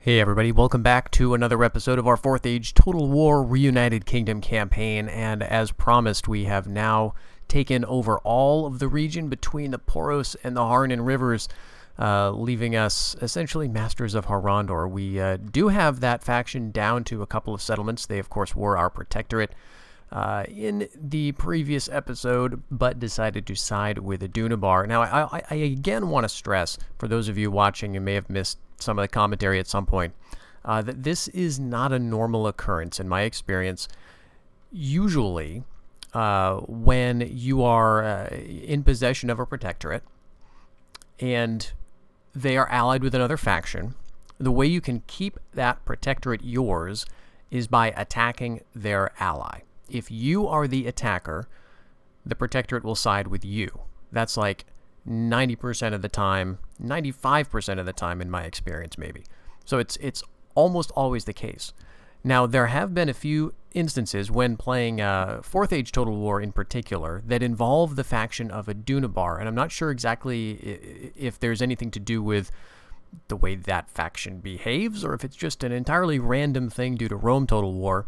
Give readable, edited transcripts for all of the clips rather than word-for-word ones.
Hey everybody, welcome back to another episode of our 4th Age Total War Reunited Kingdom campaign, and as promised, we have now taken over all of the region between the Poros and the Harnan rivers, leaving us essentially masters of Harandor. We do have that faction down to a couple of settlements. They, of course, were our protectorate in the previous episode, but decided to side with Adunabar. Now, I again want to stress, for those of you watching who may have missed some of the commentary at some point, that this is not a normal occurrence in my experience. Usually, when you are in possession of a protectorate and they are allied with another faction, the way you can keep that protectorate yours is by attacking their ally. If you are the attacker, the protectorate will side with you. That's like 90% of the time, 95% of the time in my experience, maybe. So it's almost always the case. Now, there have been a few instances when playing 4th Age Total War in particular that involve the faction of Adunabar, and I'm not sure exactly if there's anything to do with the way that faction behaves, or if it's just an entirely random thing due to Rome Total War.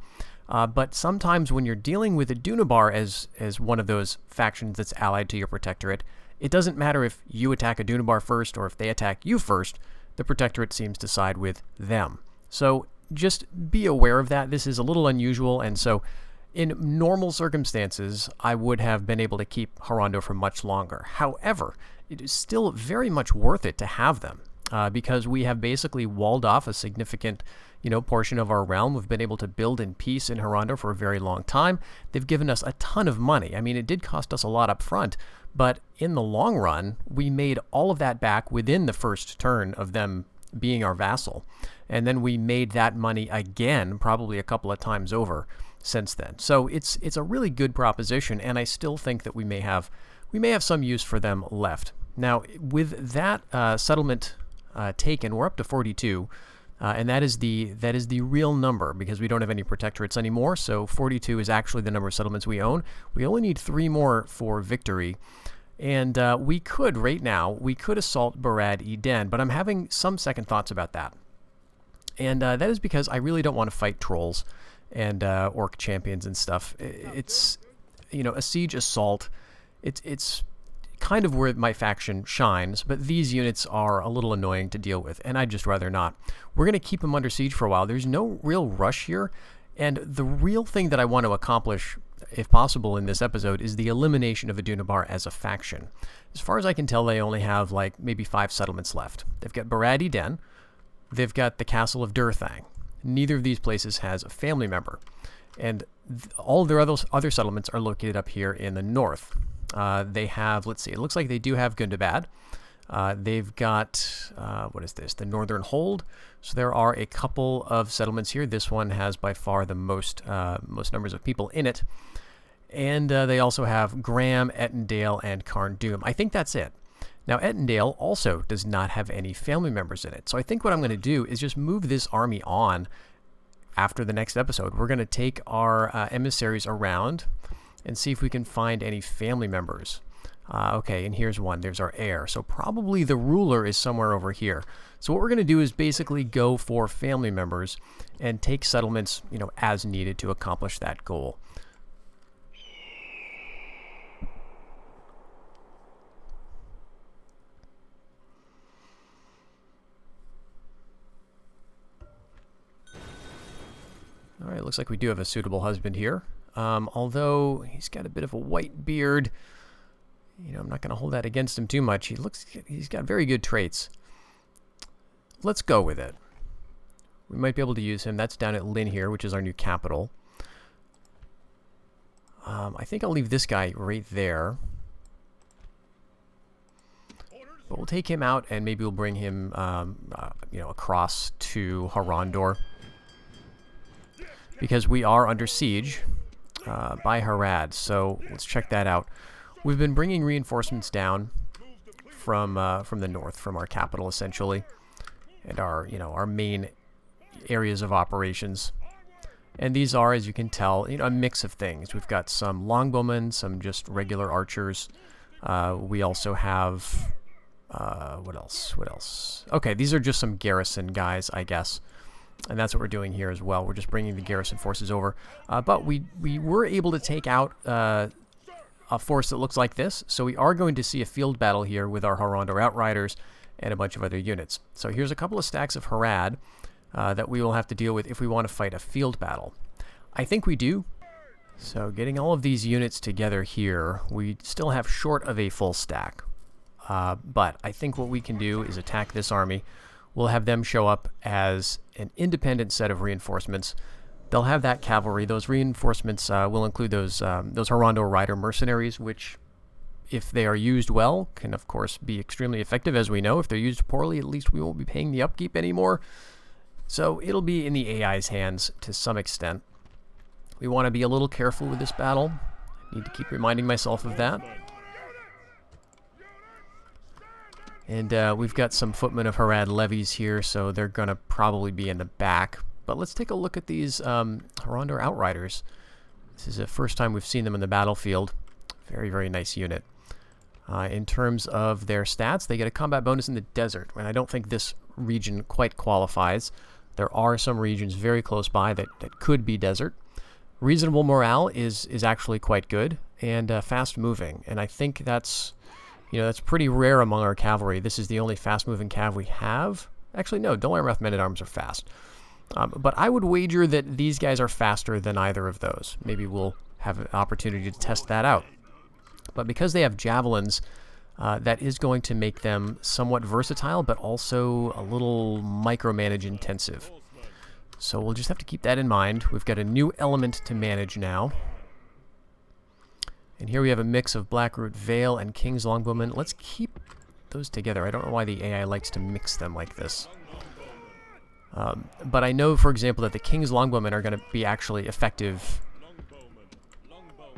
But sometimes when you're dealing with Adunabar as one of those factions that's allied to your protectorate, it doesn't matter if you attack Adunabar first or if they attack you first, the protectorate seems to side with them. So just be aware of that. This is a little unusual, and so in normal circumstances, I would have been able to keep Harandor for much longer. However, it is still very much worth it to have them, because we have basically walled off a significant portion of our realm. We've been able to build in peace in Harandor for a very long time. They've given us a ton of money. I mean, it did cost us a lot up front, but in the long run, we made all of that back within the first turn of them being our vassal. And then we made that money again, probably a couple of times over since then. So it's a really good proposition, and I still think that we may have some use for them left. Now, with that settlement taken, we're up to 42. And that is the real number, because we don't have any protectorates anymore. So 42 is actually the number of settlements we own. We only need 3 more for victory. And we could, right now, assault Barad Eden, but I'm having some second thoughts about that. And that is because I really don't want to fight trolls and orc champions and stuff. It's, a siege assault. It's kind of where my faction shines, but these units are a little annoying to deal with, and I'd just rather not. We're going to keep them under siege for a while. There's no real rush here, and the real thing that I want to accomplish, if possible, in this episode is the elimination of Adunabar as a faction. As far as I can tell, they only have like maybe 5 settlements left. They've got Barad Eden, they've got the Castle of Durthang. Neither of these places has a family member, and all their other settlements are located up here in the north. They have, let's see, it looks like they do have Gundabad. They've got, what is this? The Northern Hold. So there are a couple of settlements here. This one has by far the most numbers of people in it. And they also have Graham, Ettendale, and Carn Doom. I think that's it. Now, Ettendale also does not have any family members in it. So I think what I'm going to do is just move this army on after the next episode. We're going to take our emissaries around and see if we can find any family members. Okay, and here's one. There's our heir. So probably the ruler is somewhere over here. So what we're going to do is basically go for family members and take settlements, as needed to accomplish that goal. All right, looks like we do have a suitable husband here. Although he's got a bit of a white beard, I'm not going to hold that against him too much. He's got very good traits. Let's go with it. We might be able to use him. That's down at Lynn here, which is our new capital. I think I'll leave this guy right there. But we'll take him out, and maybe we'll bring him, across to Harandor, because we are under siege by Harad. So let's check that out. We've been bringing reinforcements down from the north, from our capital essentially, and our main areas of operations. And these are, as you can tell, a mix of things. We've got some longbowmen, some just regular archers. We also have What else? What else? Okay, these are just some garrison guys, I guess. And that's what we're doing here as well. We're just bringing the garrison forces over. But we were able to take out a force that looks like this. So we are going to see a field battle here with our Harad Outriders and a bunch of other units. So here's a couple of stacks of Harad that we will have to deal with if we want to fight a field battle. I think we do. So getting all of these units together here, we still have short of a full stack. But I think what we can do is attack this army. We'll have them show up as an independent set of reinforcements. They'll have that cavalry. Those reinforcements will include those Harad Rider mercenaries, which, if they are used well, can of course be extremely effective, as we know. If they're used poorly, at least we won't be paying the upkeep anymore. So it'll be in the AI's hands to some extent. We want to be a little careful with this battle. I need to keep reminding myself of that. And we've got some footmen of Harad levies here, so they're going to probably be in the back. But let's take a look at these Harad Outriders. This is the first time we've seen them in the battlefield. Very, very nice unit. In terms of their stats, they get a combat bonus in the desert, and I don't think this region quite qualifies. There are some regions very close by that could be desert. Reasonable morale is actually quite good, and fast moving, and I think that's pretty rare among our cavalry. This is the only fast moving cav we have. Actually, no, Dol-Amroth men-at-arms are fast. But I would wager that these guys are faster than either of those. Maybe we'll have an opportunity to test that out. But because they have javelins, that is going to make them somewhat versatile, but also a little micromanage intensive. So we'll just have to keep that in mind. We've got a new element to manage now. And here we have a mix of Blackroot Vale and King's Longbowmen. Let's keep those together. I don't know why the AI likes to mix them like this. But I know, for example, that the King's Longbowmen are going to be actually effective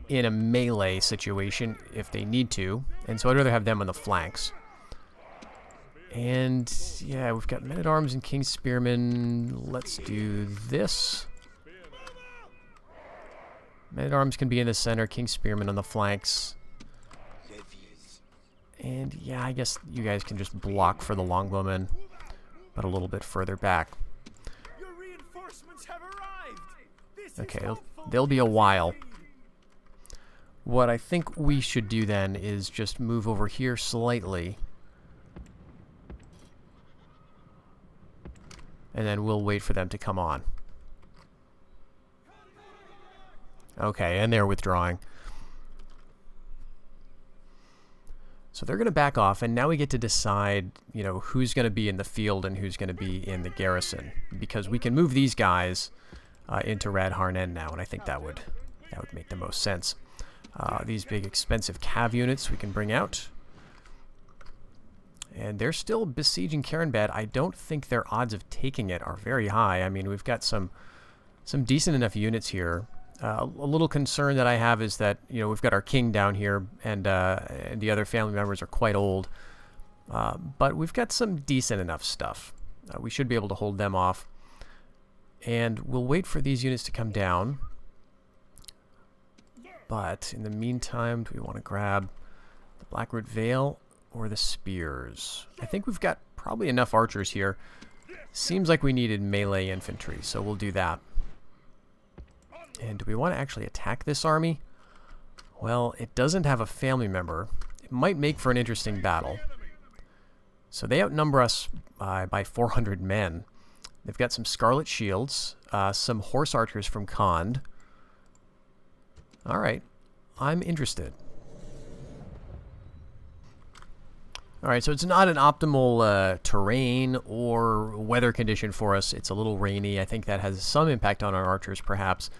in a melee situation if they need to. And so I'd rather have them on the flanks. And yeah, we've got men-at-arms and King's Spearmen. Let's do this. Men-at-arms can be in the center, King's Spearmen on the flanks. And yeah, I guess you guys can just block for the Longbowmen, but a little bit further back. Your reinforcements have arrived. Okay, they'll be a while. What I think we should do then is just move over here slightly. And then we'll wait for them to come on. Okay, and they're withdrawing. So they're going to back off, and now we get to decide, who's going to be in the field and who's going to be in the garrison. Because we can move these guys into Rad Harnen now, and I think that would make the most sense. These big expensive cav units we can bring out. And they're still besieging Carinbad. I don't think their odds of taking it are very high. I mean, we've got some decent enough units here. A little concern that I have is that, we've got our king down here, and the other family members are quite old. But we've got some decent enough stuff. We should be able to hold them off. And we'll wait for these units to come down. But in the meantime, do we want to grab the Blackroot Vale or the spears? I think we've got probably enough archers here. Seems like we needed melee infantry, so we'll do that. And do we want to actually attack this army? Well, it doesn't have a family member. It might make for an interesting battle. So they outnumber us by 400 men. They've got some scarlet shields, some horse archers from Khand. Alright, I'm interested. Alright, so it's not an optimal terrain or weather condition for us. It's a little rainy. I think that has some impact on our archers, perhaps.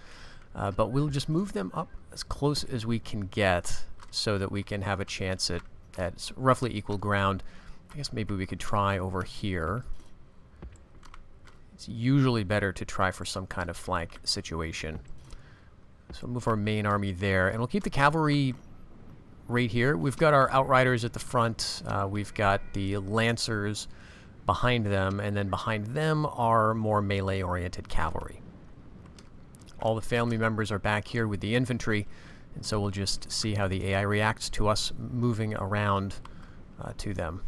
But we'll just move them up as close as we can get so that we can have a chance at roughly equal ground. I guess maybe we could try over here. It's usually better to try for some kind of flank situation. So we'll move our main army there, and we'll keep the cavalry right here. We've got our outriders at the front. We've got the lancers behind them, and then behind them are more melee-oriented cavalry. All the family members are back here with the infantry, and so we'll just see how the AI reacts to us moving around to them.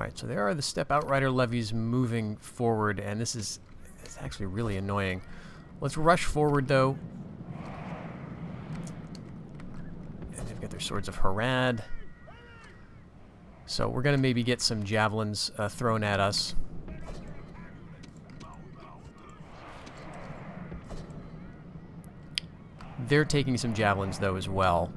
Alright, so there are the step outrider levies moving forward, and this is actually really annoying. Let's rush forward, though. And they've got their swords of Harad. So we're going to maybe get some javelins thrown at us. They're taking some javelins, though, as well.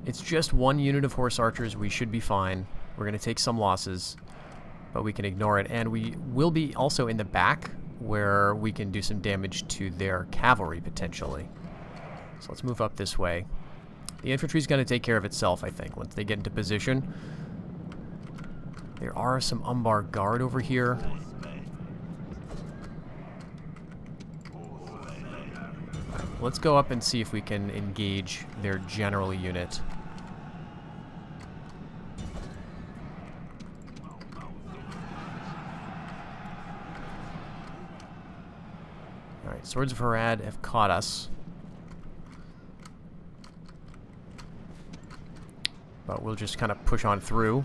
It's just one unit of horse archers. We should be fine. We're going to take some losses, but we can ignore it. And we will be also in the back, where we can do some damage to their cavalry, potentially. So let's move up this way. The infantry is going to take care of itself, I think, once they get into position. There are some Umbar Guard over here. Let's go up and see if we can engage their general unit. Alright, Swords of Harad have caught us. But we'll just kind of push on through.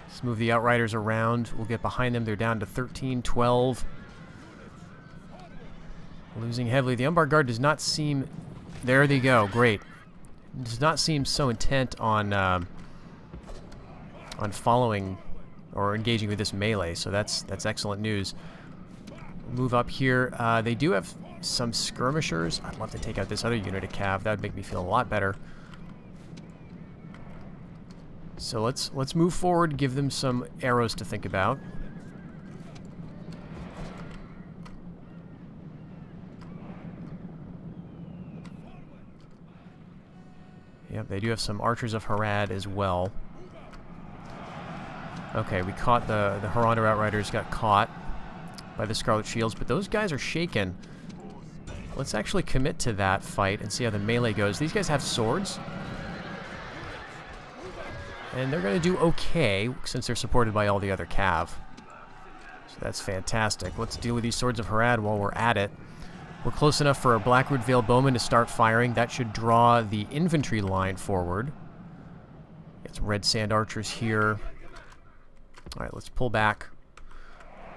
Let's move the Outriders around. We'll get behind them. They're down to 13, 12. Losing heavily. The Umbar Guard does not seem... There they go. Great. Does not seem so intent on following or engaging with this melee, so that's excellent news. Move up here. They do have some skirmishers. I'd love to take out this other unit of cav. That would make me feel a lot better. So let's move forward, give them some arrows to think about. Yep, they do have some archers of Harad as well. Okay, we caught the Harada Outriders got caught by the Scarlet Shields, but those guys are shaken. Let's actually commit to that fight and see how the melee goes. These guys have swords. And they're going to do okay, since they're supported by all the other cav. So that's fantastic. Let's deal with these Swords of Harad while we're at it. We're close enough for our Blackroot Vale Bowmen to start firing. That should draw the infantry line forward. Get some Red Sand Archers here. Alright, let's pull back.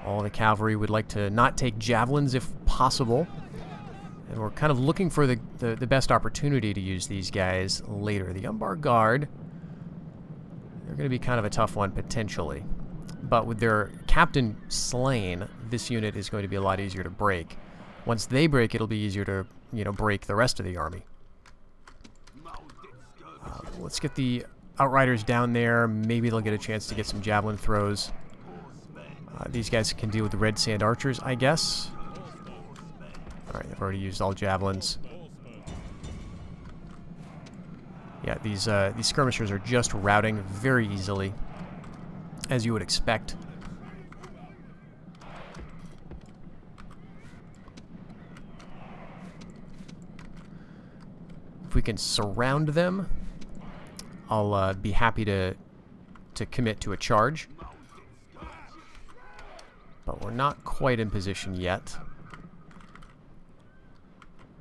All the cavalry would like to not take javelins if possible. And we're kind of looking for the best opportunity to use these guys later. The Umbar Guard, they're going to be kind of a tough one, potentially. But with their captain slain, this unit is going to be a lot easier to break. Once they break, it'll be easier to, break the rest of the army. Let's get the Outriders down there. Maybe they'll get a chance to get some javelin throws. These guys can deal with the Red Sand Archers, I guess. Alright, they've already used all javelins. Yeah, these skirmishers are just routing very easily, as you would expect. If we can surround them, I'll be happy to commit to a charge. But we're not quite in position yet.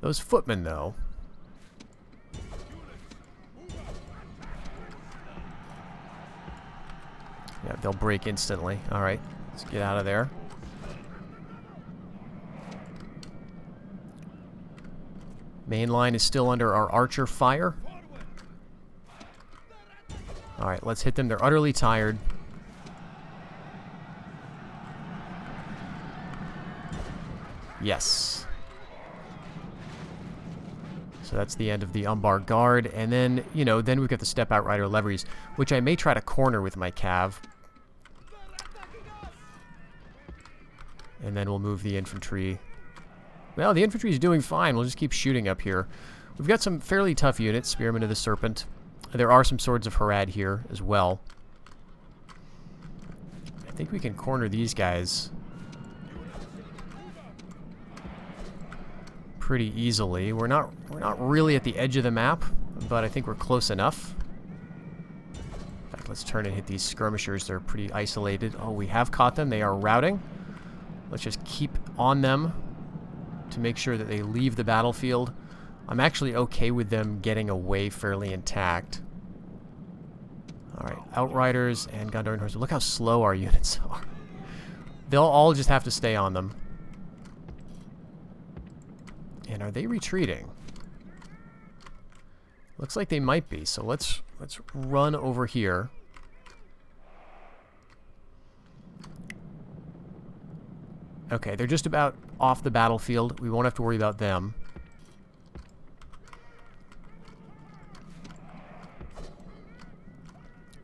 Those footmen, though. Yeah, they'll break instantly. Alright, let's get out of there. Main line is still under our archer fire. Alright, let's hit them. They're utterly tired. Yes. So that's the end of the Umbar Guard. And then, then we've got the Step Outrider Leveries, which I may try to corner with my cav. And then we'll move the infantry. Well, the infantry is doing fine. We'll just keep shooting up here. We've got some fairly tough units. Spearmen of the Serpent. There are some Swords of Harad here as well. I think we can corner these guys pretty easily. We're not really at the edge of the map, but I think we're close enough. In fact, let's turn and hit these skirmishers. They're pretty isolated. Oh, we have caught them. They are routing. Let's just keep on them to make sure that they leave the battlefield. I'm actually okay with them getting away fairly intact. Outriders and Gondorian horses. Look how slow our units are. They'll all just have to stay on them. And are they retreating? Looks like they might be. So let's run over here. Okay, they're just about off the battlefield. We won't have to worry about them.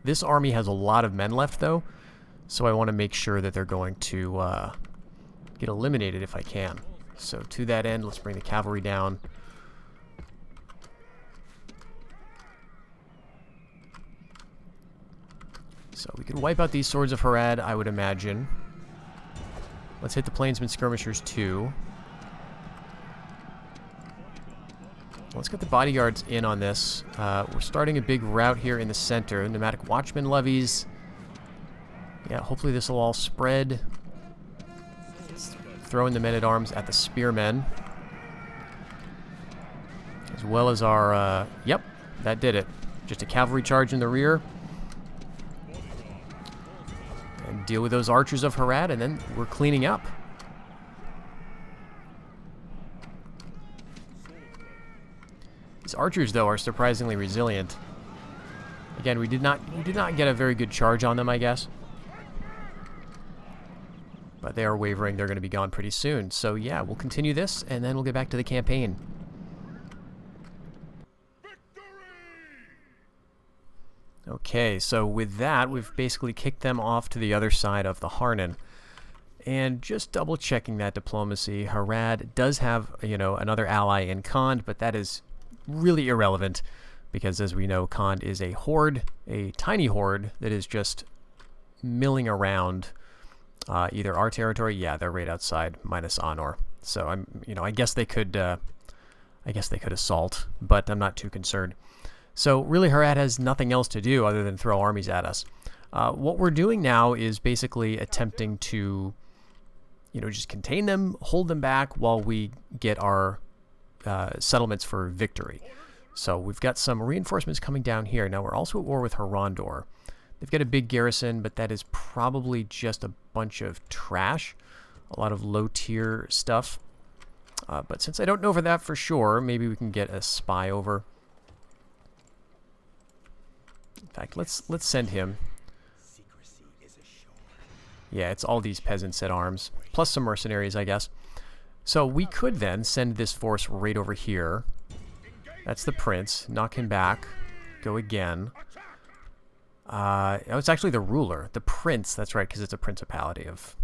This army has a lot of men left, though, so I want to make sure that they're going to get eliminated if I can. So to that end, let's bring the cavalry down. So we could wipe out these Swords of Harad, I would imagine. Let's hit the Plainsman Skirmishers, too. Let's get the bodyguards in on this. We're starting a big rout here in the center. Pneumatic Watchman levies. Yeah, hopefully this will all spread. Let's throw in the men-at-arms at the spearmen. As well as our... yep, that did it. Just a cavalry charge in the rear. And deal with those archers of Harad, and then we're cleaning up. These archers, though, are surprisingly resilient. Again, we did not get a very good charge on them, I guess. But they are wavering. They're going to be gone pretty soon. So yeah, we'll continue this, and then we'll get back to the campaign. Okay, so with that, we've basically kicked them off to the other side of the Harnan. And just double checking that diplomacy, Harad does have, you know, another ally in Khand, but that is really irrelevant because, as we know, Khand is a horde, a tiny horde that is just milling around either our territory. Yeah, they're right outside, minus Honor. So I guess they could assault, but I'm not too concerned. So really, Harad has nothing else to do other than throw armies at us. What we're doing now is basically attempting to, just contain them, hold them back while we get our settlements for victory. So we've got some reinforcements coming down here. Now we're also at war with Harandor. They've got a big garrison, but that is probably just a bunch of trash. A lot of low-tier stuff. But since I don't know for that for sure, maybe we can get a spy over. In fact, let's send him. Yeah, it's all these peasants at arms, plus some mercenaries, I guess. So we could then send this force right over here. That's the prince. Knock him back. Go again. Oh, it's actually the ruler. The prince, that's right, because it's a principality of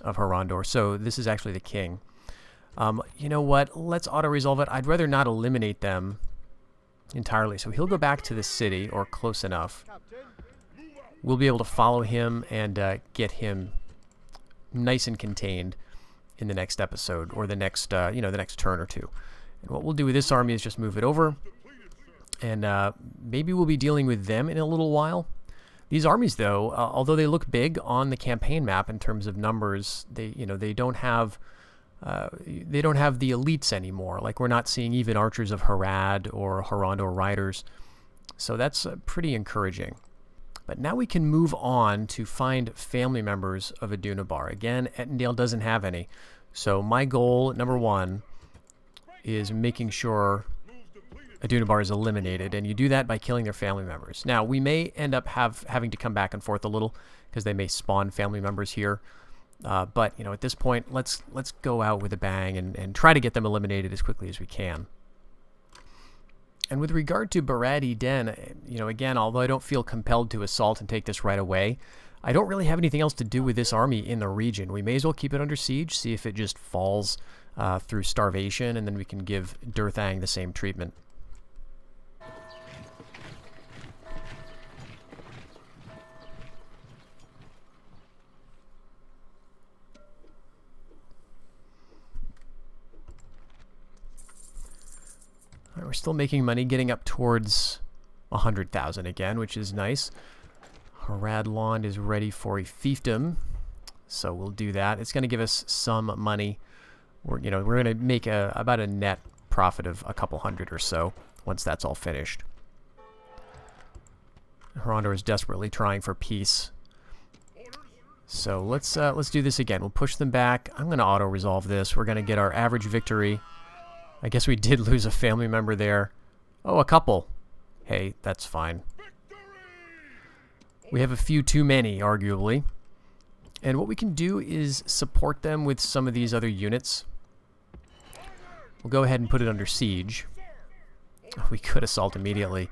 Harandor. So this is actually the king. You know what? Let's auto-resolve it. I'd rather not eliminate them entirely. So he'll go back to the city, or close enough. We'll be able to follow him and get him nice and contained in the next episode, or the next, the next turn or two. And what we'll do with this army is just move it over, and maybe we'll be dealing with them in a little while. These armies, though, although they look big on the campaign map in terms of numbers, they don't have the elites anymore. Like, we're not seeing even archers of Harad or Harandor riders, so that's pretty encouraging. But now we can move on to find family members of Adunabar. Again, Ettendale doesn't have any. So my goal, number one, is making sure Adunabar is eliminated. And you do that by killing their family members. Now, we may end up having to come back and forth a little, because they may spawn family members here. But, at this point, let's go out with a bang and try to get them eliminated as quickly as we can. And with regard to Barad-ed-Den, again, although I don't feel compelled to assault and take this right away, I don't really have anything else to do with this army in the region. We may as well keep it under siege, see if it just falls through starvation, and then we can give Durthang the same treatment. We're still making money, getting up towards 100,000 again, which is nice. Haradland is ready for a fiefdom, so we'll do that. It's going to give us some money. We're going to make about a net profit of a couple hundred or so once that's all finished. Harad is desperately trying for peace. So let's do this again. We'll push them back. I'm going to auto-resolve this. We're going to get our average victory. I guess we did lose a family member there. Oh, a couple. Hey, that's fine. We have a few too many, arguably. And what we can do is support them with some of these other units. We'll go ahead and put it under siege. We could assault immediately.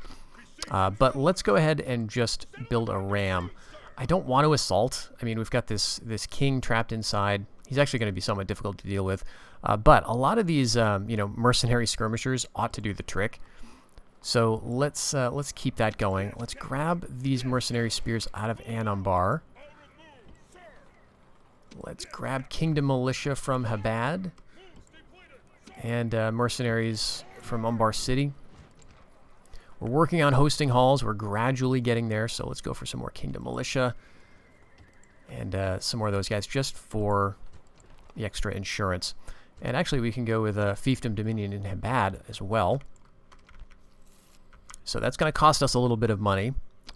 But let's go ahead and just build a ram. I don't want to assault. I mean, we've got this king trapped inside. He's actually going to be somewhat difficult to deal with. But a lot of these, mercenary skirmishers ought to do the trick. So let's keep that going. Let's grab these mercenary spears out of Adunabar. Let's grab Kingdom Militia from Harad. And mercenaries from Umbar City. We're working on hosting halls. We're gradually getting there, so let's go for some more Kingdom Militia. And some more of those guys just for the extra insurance. And actually, we can go with Fiefdom Dominion in Harad as well. So that's going to cost us a little bit of money,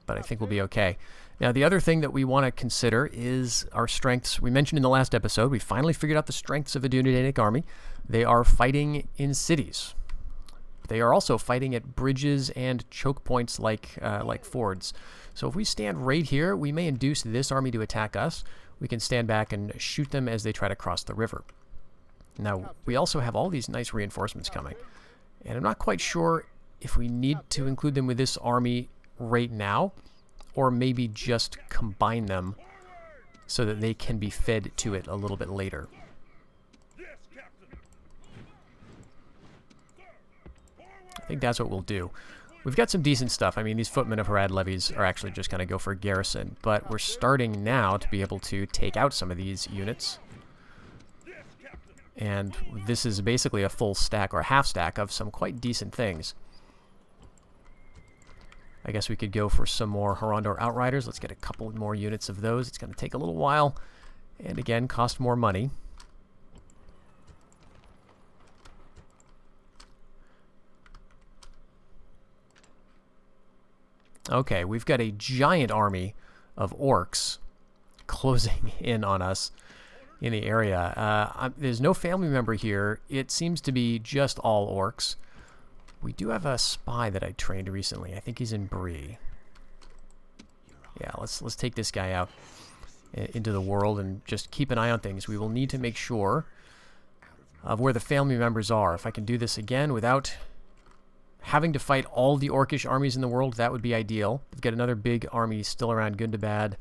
but I think we'll be okay. Now, the other thing that we want to consider is our strengths. We mentioned in the last episode, we finally figured out the strengths of a Adunabar army. They are fighting in cities. They are also fighting at bridges and choke points like fords. So if we stand right here, we may induce this army to attack us. We can stand back and shoot them as they try to cross the river. Now, we also have all these nice reinforcements coming. And I'm not quite sure if we need to include them with this army right now, or maybe just combine them so that they can be fed to it a little bit later. I think that's what we'll do. We've got some decent stuff. I mean, these footmen of Harad levies are actually just going to go for garrison, but we're starting now to be able to take out some of these units. And this is basically a full stack or half stack of some quite decent things. I guess we could go for some more Harad Outriders. Let's get a couple more units of those. It's going to take a little while, and again, cost more money. Okay, we've got a giant army of orcs closing in on us in the area. There's no family member here. It seems to be just all orcs. We do have a spy that I trained recently. I think he's in Bree. Yeah, let's take this guy out into the world and just keep an eye on things. We will need to make sure of where the family members are. If I can do this again without having to fight all the orcish armies in the world, that would be ideal. We've got another big army still around Gundabad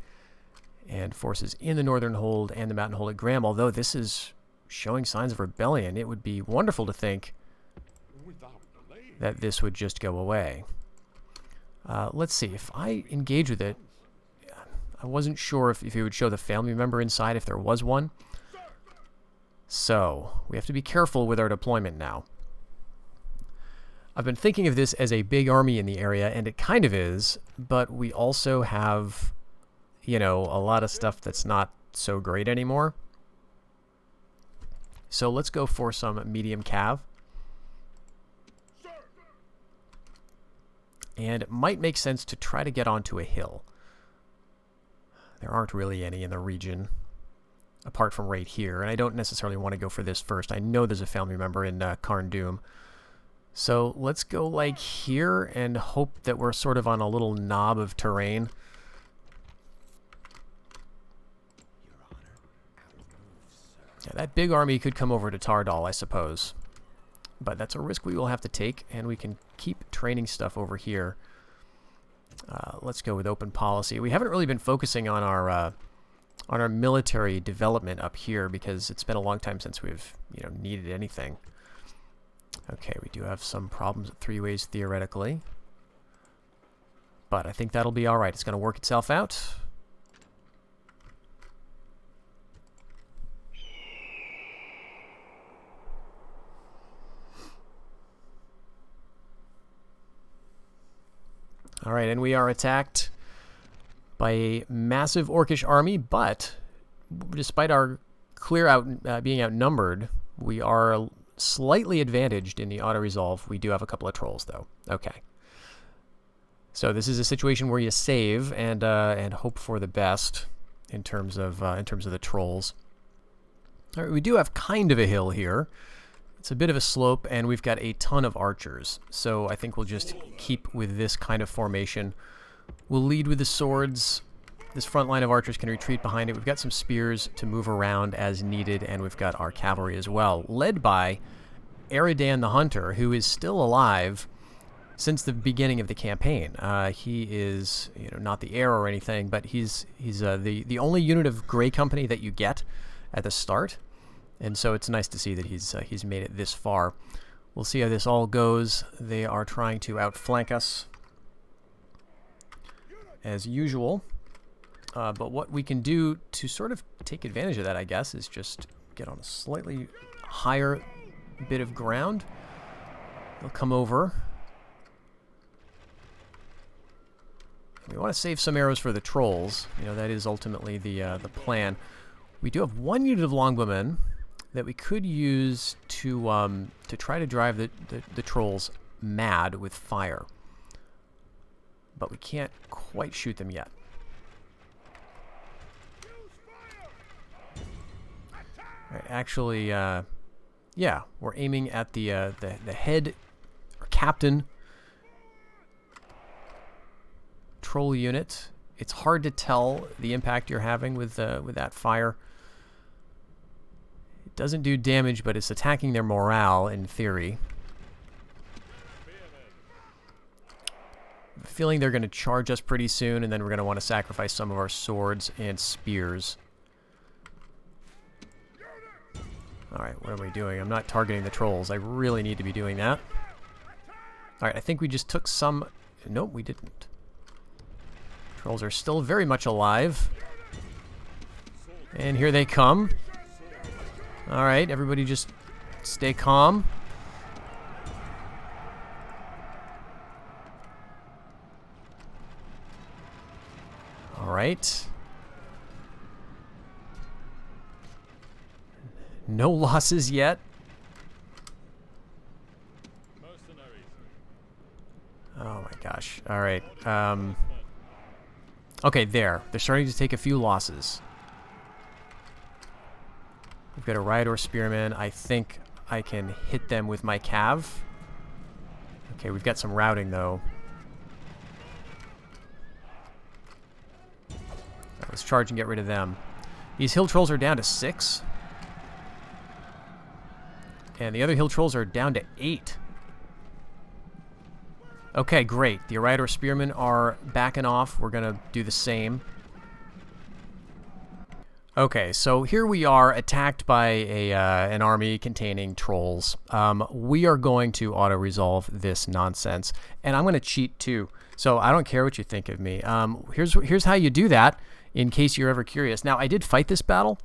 and forces in the Northern Hold and the Mountain Hold at Graham. Although this is showing signs of rebellion, it would be wonderful to think that this would just go away. Let's see. If I engage with it, I wasn't sure if it would show the family member inside if there was one. So we have to be careful with our deployment now. I've been thinking of this as a big army in the area, and it kind of is, but we also have, a lot of stuff that's not so great anymore. So let's go for some medium cav. And it might make sense to try to get onto a hill. There aren't really any in the region, apart from right here, and I don't necessarily want to go for this first. I know there's a family member in Karn Doom. So let's go like here and hope that we're sort of on a little knob of terrain. Yeah, that big army could come over to Tardal, I suppose. But that's a risk we will have to take, and we can keep training stuff over here. Let's go with open policy. We haven't really been focusing on our military development up here because it's been a long time since we've needed anything. Okay, we do have some problems at 3 ways theoretically. But I think that'll be alright. It's going to work itself out. Alright, and we are attacked by a massive orcish army, but despite our being outnumbered, we are slightly advantaged in the auto-resolve. We do have a couple of trolls, though. Okay. So this is a situation where you save and hope for the best in terms of the trolls. All right, we do have kind of a hill here. It's a bit of a slope, and we've got a ton of archers. So I think we'll just keep with this kind of formation. We'll lead with the swords. This front line of archers can retreat behind it. We've got some spears to move around as needed, and we've got our cavalry as well, led by Aradan the Hunter, who is still alive since the beginning of the campaign. He is, not the heir or anything, but he's the only unit of Grey Company that you get at the start, and so it's nice to see that he's made it this far. We'll see how this all goes. They are trying to outflank us as usual, but what we can do to sort of take advantage of that, I guess, is just get on a slightly higher bit of ground. They'll come over. We want to save some arrows for the trolls. That is ultimately the plan. We do have one unit of longbowmen that we could use to try to drive the trolls mad with fire, but we can't quite shoot them yet. All right, actually, yeah, we're aiming at the head or captain troll unit. It's hard to tell the impact you're having with that fire. It doesn't do damage, but it's attacking their morale in theory. I'm feeling they're going to charge us pretty soon, and then we're going to want to sacrifice some of our swords and spears. Alright, what am I doing? I'm not targeting the trolls. I really need to be doing that. Alright, I think we just took some... Nope, we didn't. Trolls are still very much alive. And here they come. Alright, everybody just stay calm. Alright. No losses yet. Oh my gosh. Alright. Okay, there. They're starting to take a few losses. We've got a Riot Spearman. I think I can hit them with my cav. Okay, we've got some routing though. Right, let's charge and get rid of them. These hill trolls are down to 6. And the other hill trolls are down to 8. Okay, great. The Riot Spearmen are backing off. We're going to do the same. Okay, so here we are, attacked by an army containing trolls. We are going to auto-resolve this nonsense, and I'm going to cheat too. So I don't care what you think of me. Here's how you do that, in case you're ever curious. Now, I did fight this battle,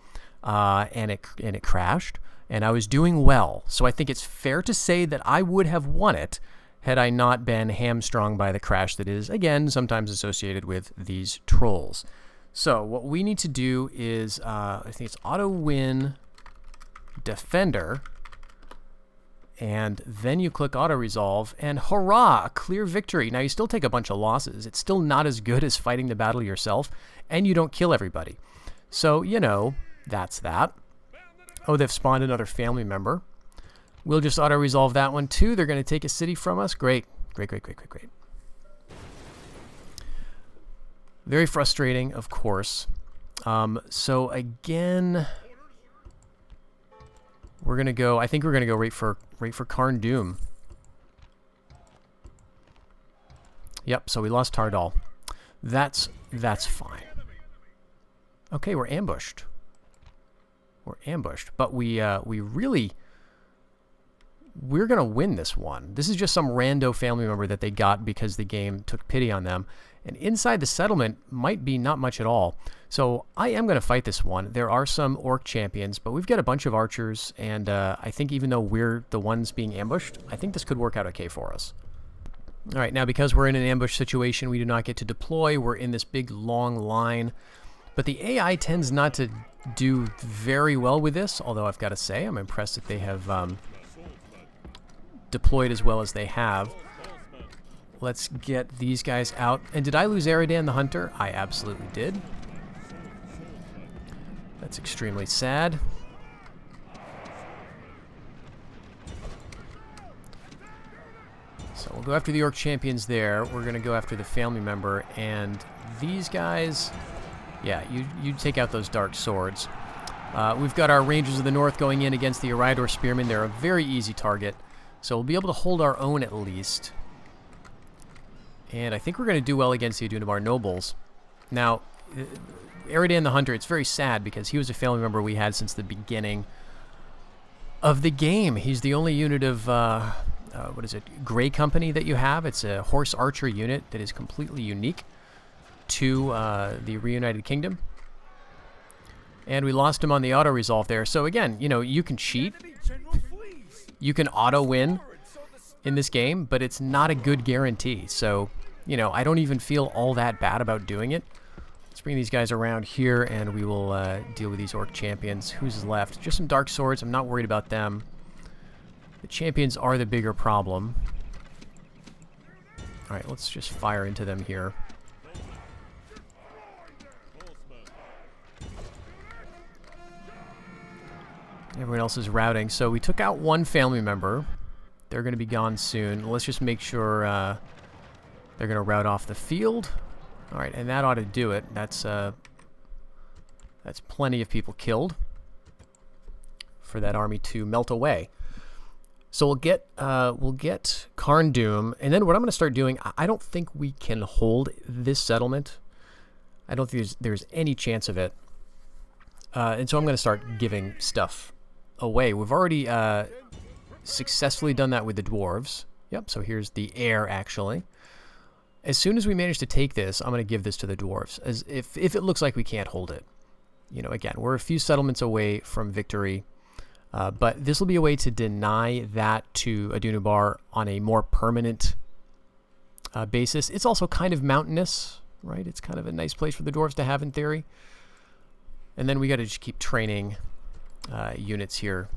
and it crashed, and I was doing well. So I think it's fair to say that I would have won it had I not been hamstrung by the crash that is, again, sometimes associated with these trolls. So what we need to do is, I think it's auto-win defender, and then you click auto-resolve, and hurrah, a clear victory. Now, you still take a bunch of losses. It's still not as good as fighting the battle yourself, and you don't kill everybody. So, that's that. Oh, they've spawned another family member. We'll just auto-resolve that one, too. They're going to take a city from us. Great. Great, great, great, great, great. Very frustrating, of course. So, again, we're going to go... I think we're going to go right for Karn Doom. Yep, so we lost Tardal. That's fine. Okay, we're ambushed. We're ambushed. But we really... We're going to win this one. This is just some rando family member that they got because the game took pity on them. And inside the settlement might be not much at all. So I am going to fight this one. There are some orc champions, but we've got a bunch of archers. And I think even though we're the ones being ambushed, I think this could work out okay for us. All right, now because we're in an ambush situation, we do not get to deploy. We're in this big long line. But the AI tends not to do very well with this, although I've got to say I'm impressed that they have... deployed as well as they have. Let's get these guys out. And did I lose Aradan the Hunter? I absolutely did. That's extremely sad. So we'll go after the Orc Champions there. We're going to go after the family member. And these guys... Yeah, you take out those dark swords. We've got our Rangers of the North going in against the Eridor Spearmen. They're a very easy target. So we'll be able to hold our own at least. And I think we're going to do well against the Adunabar Nobles. Now, Aradan the Hunter, it's very sad because he was a family member we had since the beginning of the game. He's the only unit of, what is it, Grey Company that you have. It's a horse archer unit that is completely unique to the Reunited Kingdom. And we lost him on the auto-resolve there. So again, you know, you can cheat. You can auto-win in this game, but it's not a good guarantee. So, you know, I don't even feel all that bad about doing it. Let's bring these guys around here, and we will deal with these Orc Champions. Who's left? Just some Dark Swords. I'm not worried about them. The Champions are the bigger problem. Alright, let's just fire into them here. Everyone else is routing. So we took out one family member. They're going to be gone soon. Let's just make sure they're going to rout off the field. All right, and that ought to do it. That's plenty of people killed for that army to melt away. So we'll get Karn Doom, and then what I'm going to start doing. I don't think we can hold this settlement. I don't think there's any chance of it. And so I'm going to start giving stuff away. We've already successfully done that with the dwarves. Yep, so here's the heir, actually. As soon as we manage to take this, I'm going to give this to the dwarves, as if it looks like we can't hold it. You know, again, we're a few settlements away from victory, but this will be a way to deny that to Adunabar on a more permanent basis. It's also kind of mountainous, right? It's kind of a nice place for the dwarves to have in theory. And then we got to just keep training units here.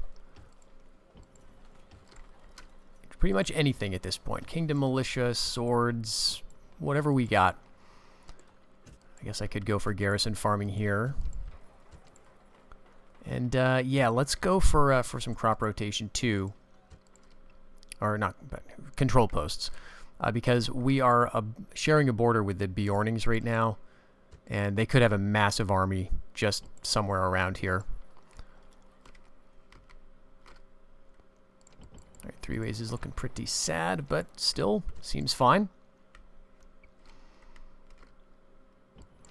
Pretty much anything at this point. Kingdom Militia, swords, whatever we got. I guess I could go for garrison farming here. And yeah, let's go for some crop rotation too. Or not, but control posts. Because we are sharing a border with the Bjornings right now. And they could have a massive army just somewhere around here. Alright, 3 ways is looking pretty sad, but still seems fine.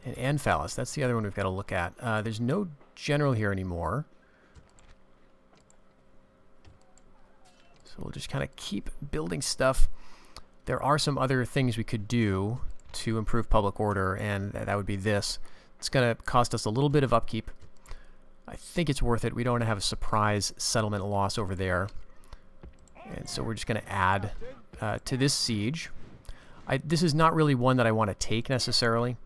And Anphalis, that's the other one we've got to look at. There's no general here anymore. So we'll just kind of keep building stuff. There are some other things we could do to improve public order, and that would be this. It's going to cost us a little bit of upkeep. I think it's worth it. We don't want to have a surprise settlement loss over there. And so we're just going to add to this siege. This is not really one that I want to take necessarily.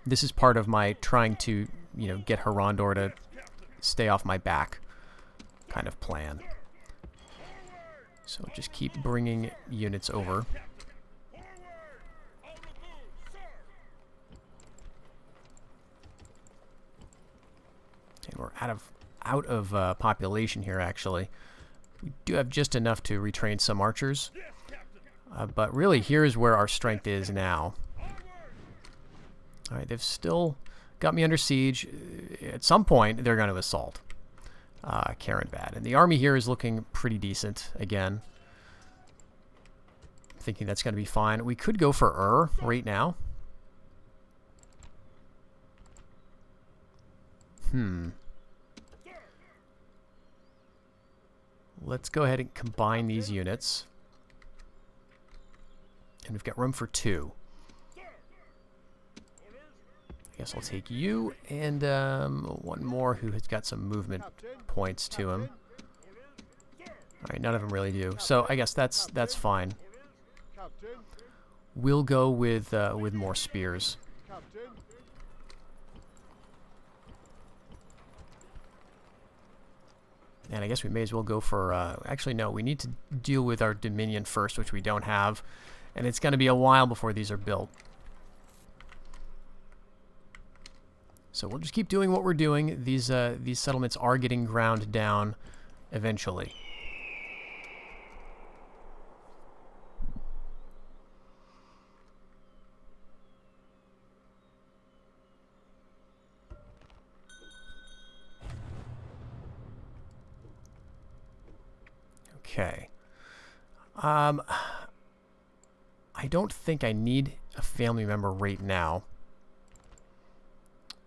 This is part of my trying to, you know, get Harandor to stay off my back kind of plan. So just keep bringing units over. And we're out of population here, actually. We do have just enough to retrain some archers. But really, here's where our strength is now. Alright, they've still got me under siege. At some point, they're going to assault Carenbad. And the army here is looking pretty decent, again. Thinking that's going to be fine. We could go for right now. Let's go ahead and combine these units. And we've got room for 2. I guess I'll take you and one more who has got some movement points to him. Alright, none of them really do. So I guess that's fine. We'll go with more spears. And I guess we may as well go for... actually, no, we need to deal with our Dominion first, which we don't have. And it's going to be a while before these are built. So we'll just keep doing what we're doing. These settlements are getting ground down eventually. Okay. I don't think I need a family member right now.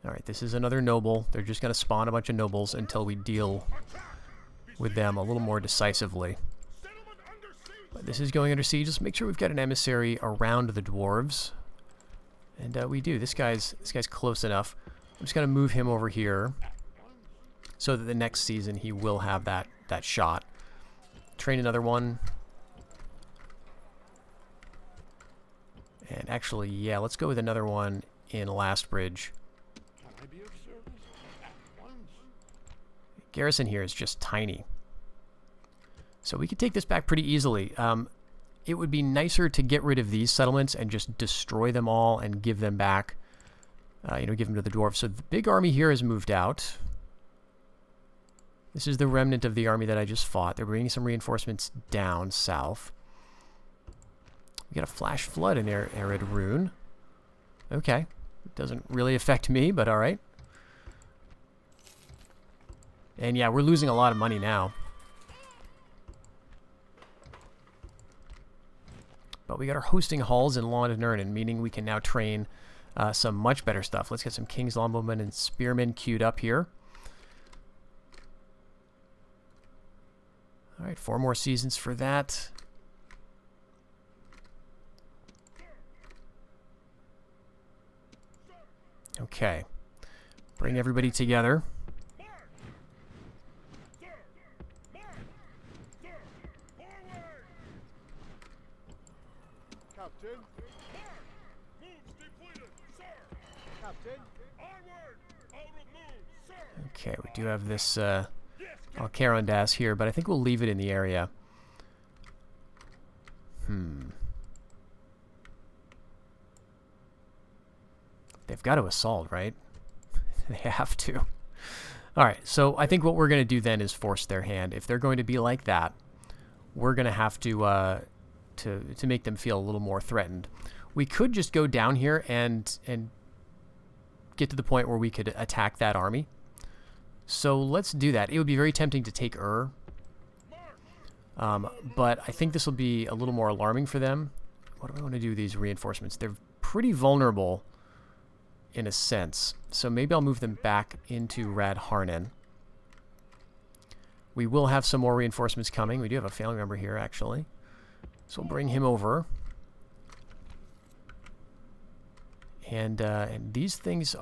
Alright, this is another noble. They're just going to spawn a bunch of nobles until we deal with them a little more decisively. But this is going under siege. Just make sure we've got an emissary around the dwarves. And we do. This guy's close enough. I'm just going to move him over here so that the next season he will have that shot. Train another one. And actually, yeah, let's go with another one in Last Bridge. Garrison here is just tiny. So we could take this back pretty easily. It would be nicer to get rid of these settlements and just destroy them all and give them back. Give them to the dwarves. So the big army here has moved out. This is the remnant of the army that I just fought. They're bringing some reinforcements down south. We got a flash flood in there, Arid Rune. Okay. It doesn't really affect me, but alright. And yeah, we're losing a lot of money now. But we got our hosting halls in Lawn and Nernan, meaning we can now train some much better stuff. Let's get some King's Longbowmen and Spearmen queued up here. Alright, 4 more seasons for that. Okay. Bring everybody together. Okay, we do have this Alcarandas here, but I think we'll leave it in the area. They've got to assault, right? They have to. Alright, so I think what we're going to do then is force their hand. If they're going to be like that, we're going to have to make them feel a little more threatened. We could just go down here and get to the point where we could attack that army. So let's do that. It would be very tempting to take but I think this will be a little more alarming for them. What do I want to do with these reinforcements? They're pretty vulnerable in a sense. So maybe I'll move them back into Radharnen. We will have some more reinforcements coming. We do have a family member here, actually. So we'll bring him over. And these things,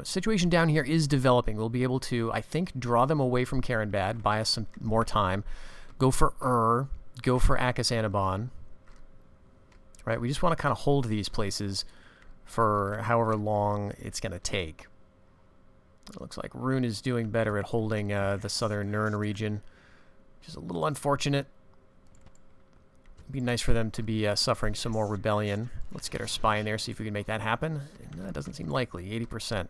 situation down here is developing. We'll be able to, I think, draw them away from Caranbad, buy us some more time, go for go for Akasanaban. Right? We just want to kind of hold these places for however long it's going to take. It looks like Rune is doing better at holding the southern Nirn region, which is a little unfortunate. It'd be nice for them to be suffering some more rebellion. Let's get our spy in there, see if we can make that happen. That doesn't seem likely. 80%.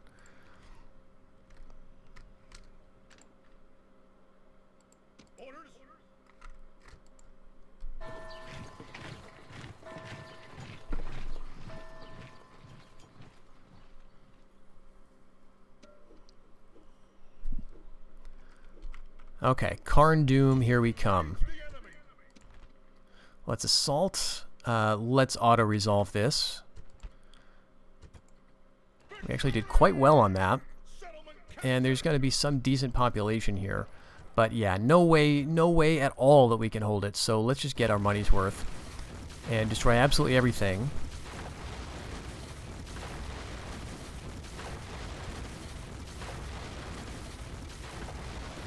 Okay, Karn Doom, here we come. Let's assault. Let's auto-resolve this. We actually did quite well on that. And there's going to be some decent population here. But yeah, no way at all that we can hold it. So let's just get our money's worth and destroy absolutely everything.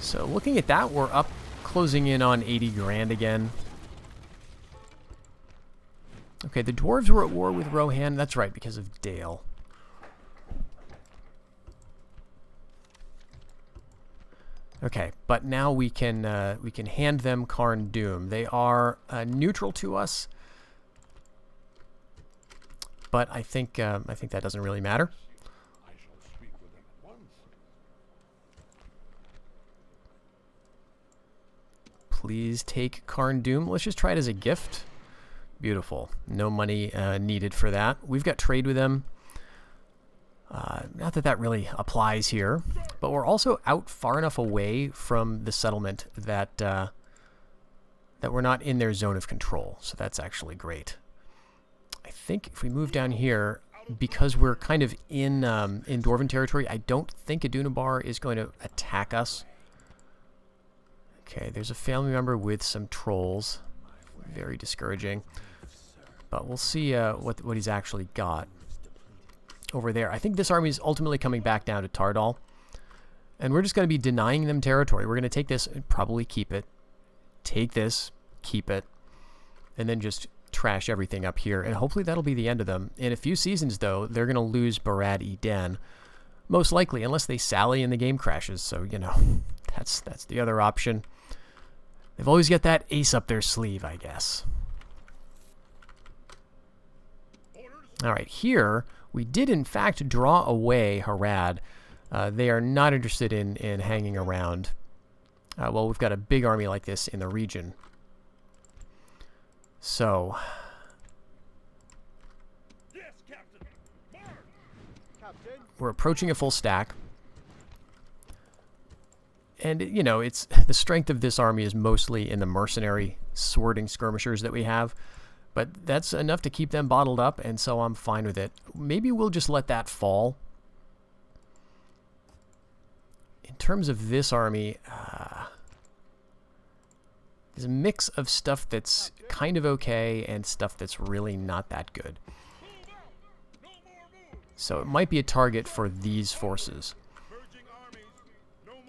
So looking at that, we're up closing in on 80 grand again. Okay, the dwarves were at war with Rohan. That's right, because of Dale. Okay, but now we can hand them Karn Doom. They are neutral to us. but I think that doesn't really matter. I shall speak with them at once. Please take Karn Doom. Let's just try it as a gift. Beautiful. No money needed for that. We've got trade with them. Not that that really applies here, but we're also out far enough away from the settlement that that we're not in their zone of control. So that's actually great. I think if we move down here, because we're kind of in Dwarven territory, I don't think Adunabar is going to attack us. Okay, there's a family member with some trolls. Very discouraging. But we'll see what he's actually got over there. I think this army is ultimately coming back down to Tardal. And we're just going to be denying them territory. We're going to take this and probably keep it. Take this, keep it, and then just trash everything up here. And hopefully that'll be the end of them. In a few seasons, though, they're going to lose Barad Eden. Most likely, unless they sally and the game crashes. So, you know, that's the other option. They've always got that ace up their sleeve, I guess. All right, here we did in fact draw away Harad. They are not interested in hanging around. Well, we've got a big army like this in the region. So, Yes, Captain. Mark. Captain. we're approaching a full stack. And, you know, it's the strength of this army is mostly in the mercenary swording skirmishers that we have. But that's enough to keep them bottled up, and so I'm fine with it. Maybe we'll just let that fall. In terms of this army, there's a mix of stuff that's kind of okay and stuff that's really not that good. So it might be a target for these forces.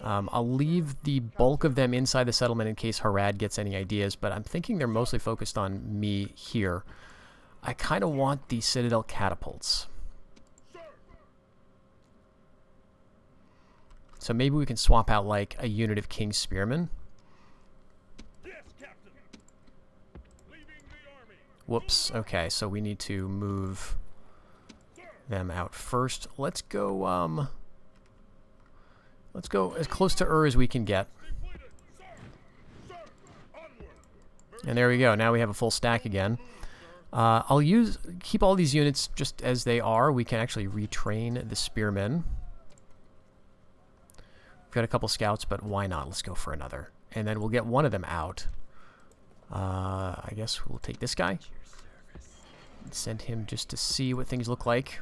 I'll leave the bulk of them inside the settlement in case Harad gets any ideas, but I'm thinking they're mostly focused on me here. I kind of want the Citadel catapults. So maybe we can swap out like a unit of King Spearmen. Yes, Captain. Leaving the army. Whoops. Okay, so we need to move them out first. Let's go as close to as we can get. And there we go. Now we have a full stack again. I'll keep all these units just as they are. We can actually retrain the spearmen. We've got a couple scouts, but why not? Let's go for another. And then we'll get one of them out. I guess we'll take this guy. Send him just to see what things look like.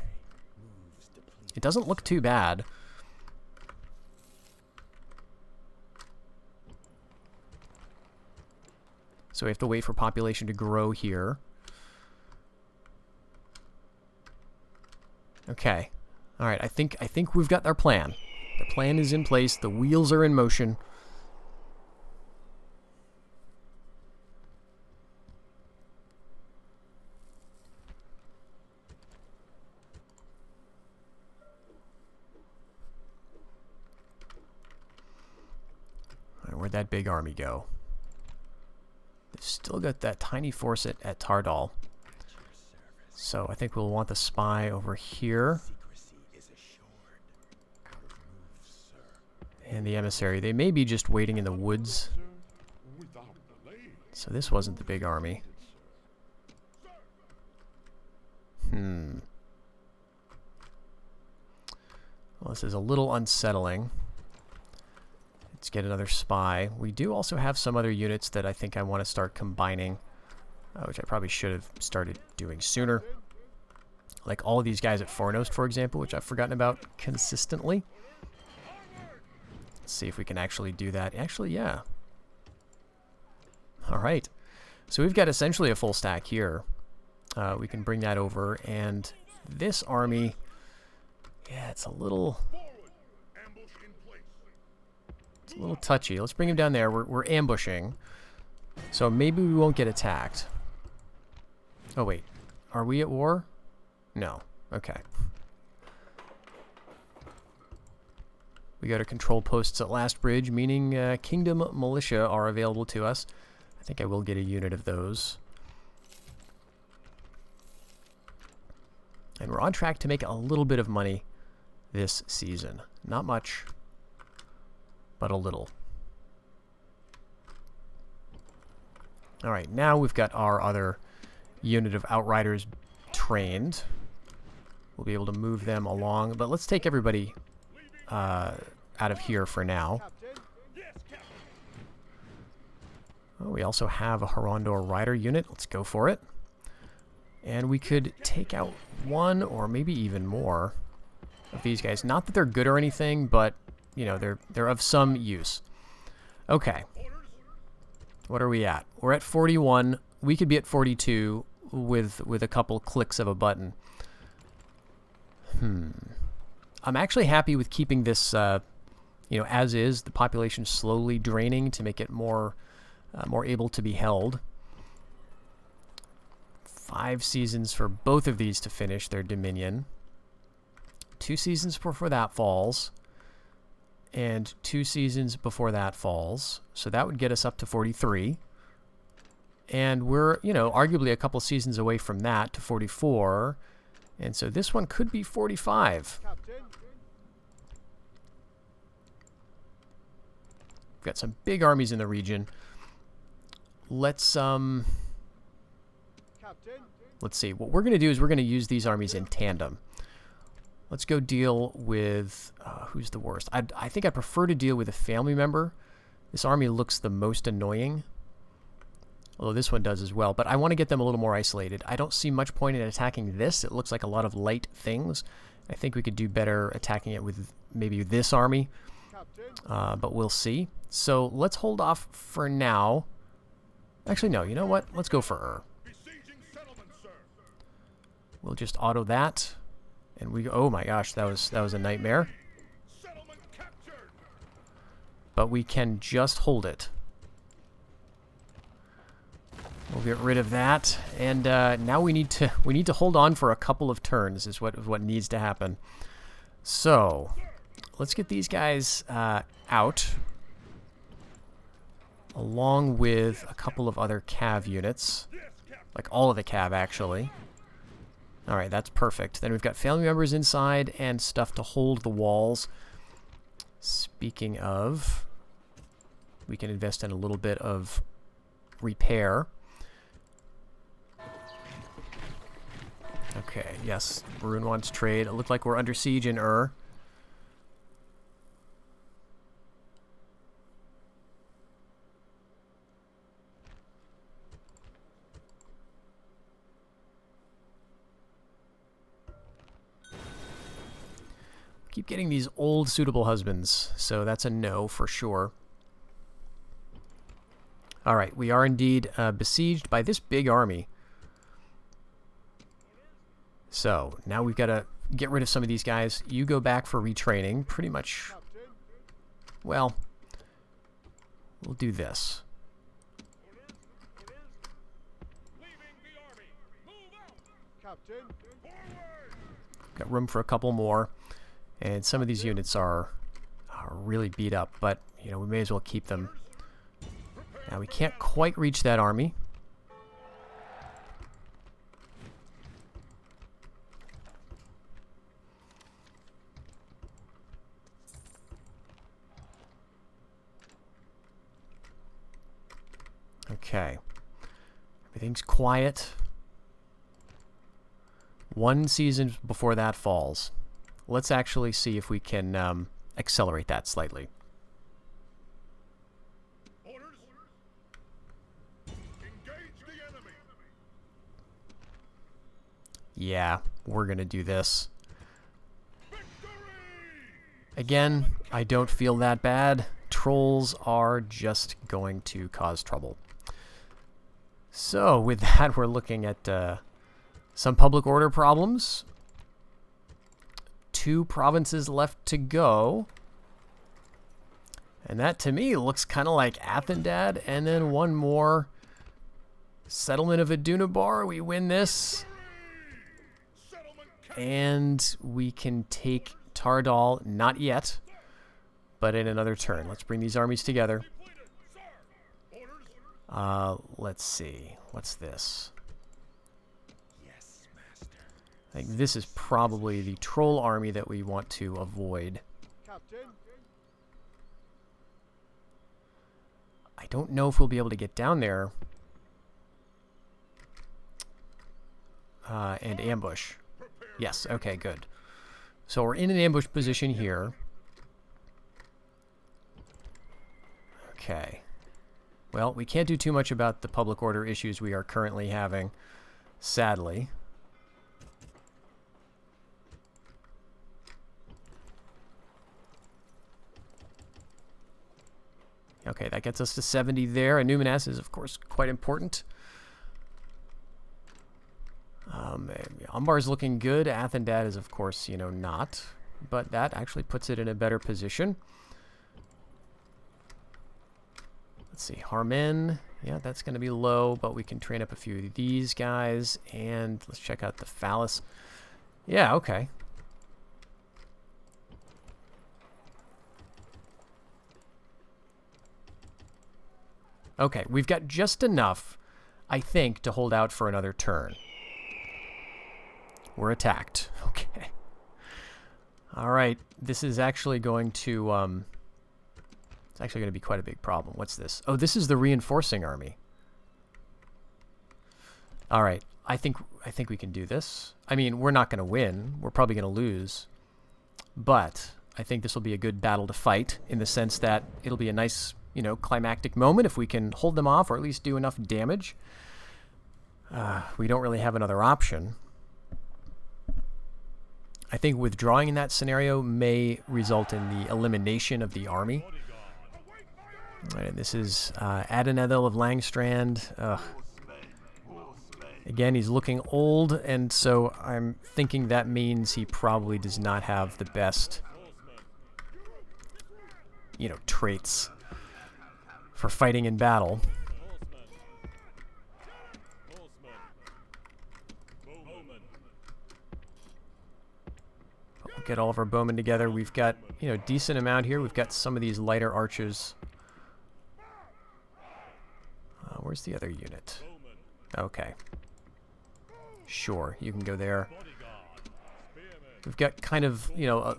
It doesn't look too bad. So we have to wait for population to grow here. Okay. All right, I think we've got our plan. The plan is in place. The wheels are in motion. All right, where'd that big army go? They've still got that tiny force at Tardal. So I think we'll want the spy over here. And the emissary. They may be just waiting in the woods. So this wasn't the big army. Well, this is a little unsettling. Let's get another spy. We do also have some other units that I think I want to start combining, which I probably should have started doing sooner. Like all of these guys at Fornost, for example, which I've forgotten about consistently. Let's see if we can actually do that. Actually, yeah. All right. So we've got essentially a full stack here. We can bring that over, and this army, yeah, it's a little touchy. Let's bring him down there. We're ambushing, so maybe we won't get attacked. Oh wait, are we at war? No. Okay. We go to control posts at Last Bridge, meaning Kingdom Militia are available to us. I think I will get a unit of those. And we're on track to make a little bit of money this season. Not much, but a little. Alright, now we've got our other unit of Outriders trained. We'll be able to move them along, but let's take everybody out of here for now. Oh, we also have a Harandor Rider unit. Let's go for it. And we could take out one or maybe even more of these guys. Not that they're good or anything, but, you know, they're of some use. Okay. What are we at? We're at 41. We could be at 42 with a couple clicks of a button. I'm actually happy with keeping this, you know, as is. The population slowly draining to make it more able to be held. 5 seasons for both of these to finish their dominion. 2 seasons before that falls. And 2 seasons before that falls. So that would get us up to 43. And we're, you know, arguably a couple seasons away from that to 44. And so this one could be 45. We've got some big armies in the region. Let's see. What we're going to do is we're going to use these armies in tandem. Let's go deal with who's the worst. I think I prefer to deal with a family member. This army looks the most annoying. Although this one does as well. But I want to get them a little more isolated. I don't see much point in attacking this. It looks like a lot of light things. I think we could do better attacking it with maybe this army. But we'll see. So let's hold off for now. Actually, no. You know what? Let's go for We'll just auto that. And we... Oh my gosh, that was a nightmare. But we can just hold it. We'll get rid of that, and now we need to hold on for a couple of turns. Is what needs to happen. So let's get these guys out, along with a couple of other cav units, like all of the cav actually. All right, that's perfect. Then we've got family members inside and stuff to hold the walls. Speaking of, we can invest in a little bit of repair. Okay, yes, Ruin wants trade. It looked like we're under siege in Ur. Keep getting these old suitable husbands, so that's a no for sure. Alright, we are indeed besieged by this big army. So, now we've got to get rid of some of these guys. You go back for retraining. Pretty much, well, we'll do this. Got room for a couple more. And some of these units are really beat up, but, you know, we may as well keep them. Now, we can't quite reach that army. Okay. Everything's quiet. 1 season before that falls. Let's actually see if we can accelerate that slightly. Orders. Engage the enemy. Yeah, we're gonna do this. Victory! Again, I don't feel that bad. Trolls are just going to cause trouble. So, with that, we're looking at some public order problems. 2 provinces left to go. And that, to me, looks kind of like Athendad. And then 1 more. Settlement of Adunabar. We win this. And we can take Tardal. Not yet, but in another turn. Let's bring these armies together. Let's see. What's this? I think this is probably the troll army that we want to avoid. Captain. I don't know if we'll be able to get down there and ambush. Yes, okay, good. So we're in an ambush position here. Okay. Well, we can't do too much about the public order issues we are currently having, sadly. Okay, that gets us to 70 there. And Numanas is, of course, quite important. Umbar is looking good. Athendad is, of course, you know, not. But that actually puts it in a better position. Let's see, Harmen. Yeah, that's going to be low, but we can train up a few of these guys. And let's check out the Phallus. Yeah, okay. Okay, we've got just enough, I think, to hold out for another turn. We're attacked. Okay. All right, this is actually going to, it's actually going to be quite a big problem. What's this? Oh, this is the reinforcing army. All right, I think we can do this. I mean, we're not going to win. We're probably going to lose. But I think this will be a good battle to fight in the sense that it'll be a nice, you know, climactic moment if we can hold them off or at least do enough damage. We don't really have another option. I think withdrawing in that scenario may result in the elimination of the army. All right, this is Adunabar of Langstrand. Again, he's looking old, and so I'm thinking that means he probably does not have the best, you know, traits for fighting in battle. We'll get all of our bowmen together. We've got, you know, a decent amount here. We've got some of these lighter archers. Where's the other unit? Okay. Sure, you can go there. We've got kind of, you know,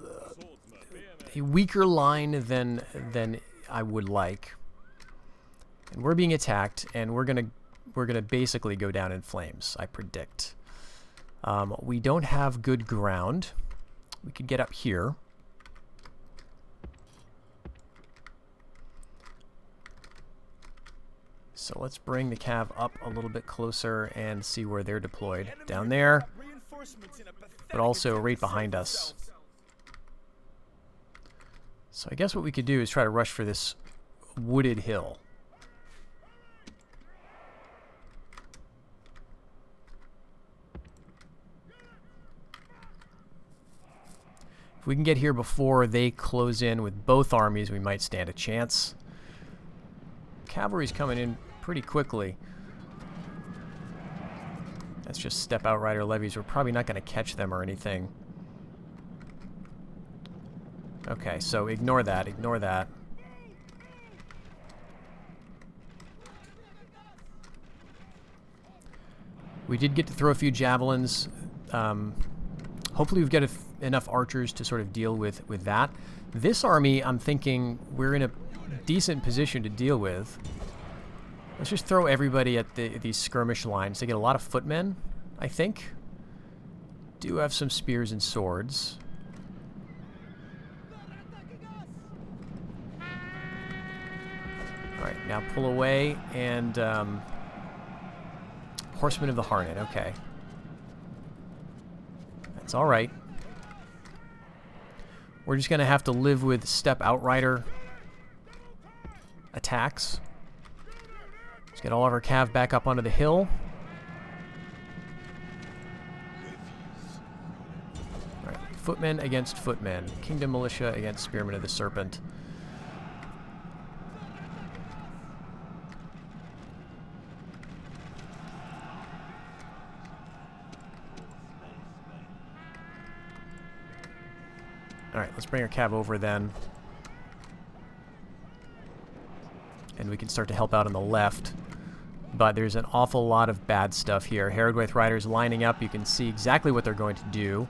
a weaker line than I would like. And we're being attacked, and we're gonna basically go down in flames, I predict. We don't have good ground. We could get up here. So let's bring the cav up a little bit closer and see where they're deployed. Down there, but also right behind us. So I guess what we could do is try to rush for this wooded hill. If we can get here before they close in with both armies, we might stand a chance. Cavalry's coming in pretty quickly. That's just step outrider levies. We're probably not going to catch them or anything. Okay, so ignore that. Ignore that. We did get to throw a few javelins. Hopefully we've got enough archers to sort of deal with that. This army, I'm thinking we're in a decent position to deal with. Let's just throw everybody at these skirmish lines. They get a lot of footmen, I think. Do have some spears and swords. Alright, now pull away and Horsemen of the Harned, okay. That's alright. We're just going to have to live with step outrider attacks. Let's get all of our cav back up onto the hill. Alright, footmen against footmen. Kingdom militia against spearmen of the serpent. Alright, let's bring our cav over then. And we can start to help out on the left. But there's an awful lot of bad stuff here. Harad riders lining up. You can see exactly what they're going to do.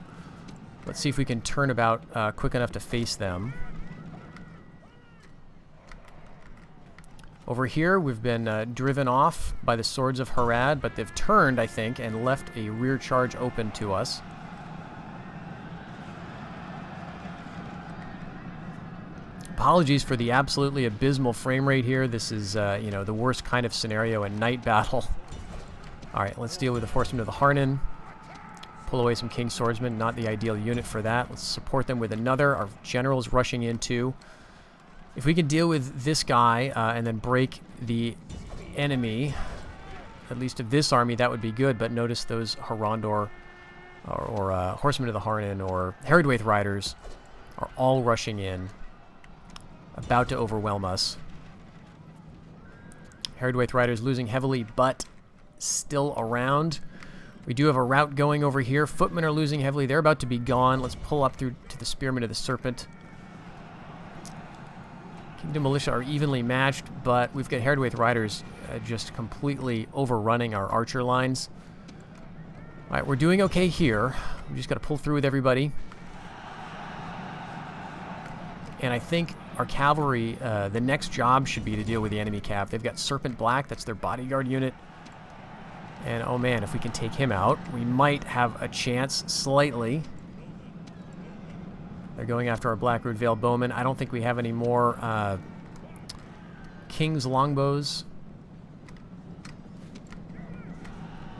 Let's see if we can turn about quick enough to face them. Over here, we've been driven off by the swords of Harad, but they've turned, I think, and left a rear charge open to us. Apologies for the absolutely abysmal frame rate here. This is, you know, the worst kind of scenario in night battle. All right, let's deal with the Horsemen of the Harnan. Pull away some King Swordsmen. Not the ideal unit for that. Let's support them with another. Our general's rushing in too. If we can deal with this guy and then break the enemy, at least of this army, that would be good. But notice those Harandor or Horsemen of the Harnan or Harad riders are all rushing in, about to overwhelm us. Harad riders losing heavily, but still around. We do have a route going over here. Footmen are losing heavily. They're about to be gone. Let's pull up through to the Spearmen of the Serpent. Kingdom Militia are evenly matched, but we've got Harad riders just completely overrunning our archer lines. All right, we're doing okay here. We just got to pull through with everybody. And I think our cavalry, the next job should be to deal with the enemy cav. They've got Serpent Black, that's their bodyguard unit. And oh man, if we can take him out, we might have a chance slightly. They're going after our Blackroot Vale bowmen. I don't think we have any more King's longbows.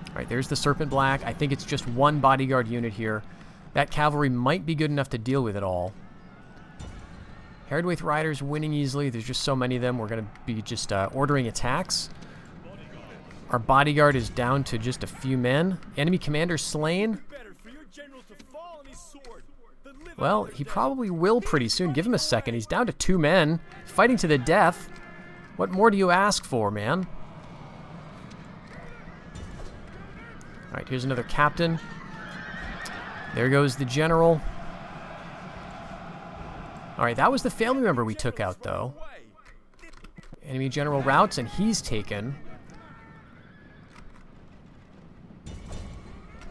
All right, there's the Serpent Black. I think it's just one bodyguard unit here. That cavalry might be good enough to deal with it all. Harad riders winning easily. There's just so many of them. We're going to be just ordering attacks. Our bodyguard is down to just a few men. Enemy commander slain. Well, he probably will pretty soon. Give him a second. He's down to 2 men. Fighting to the death. What more do you ask for, man? All right, here's another captain. There goes the general. All right, that was the family member we took out, though. Enemy general routes, and he's taken.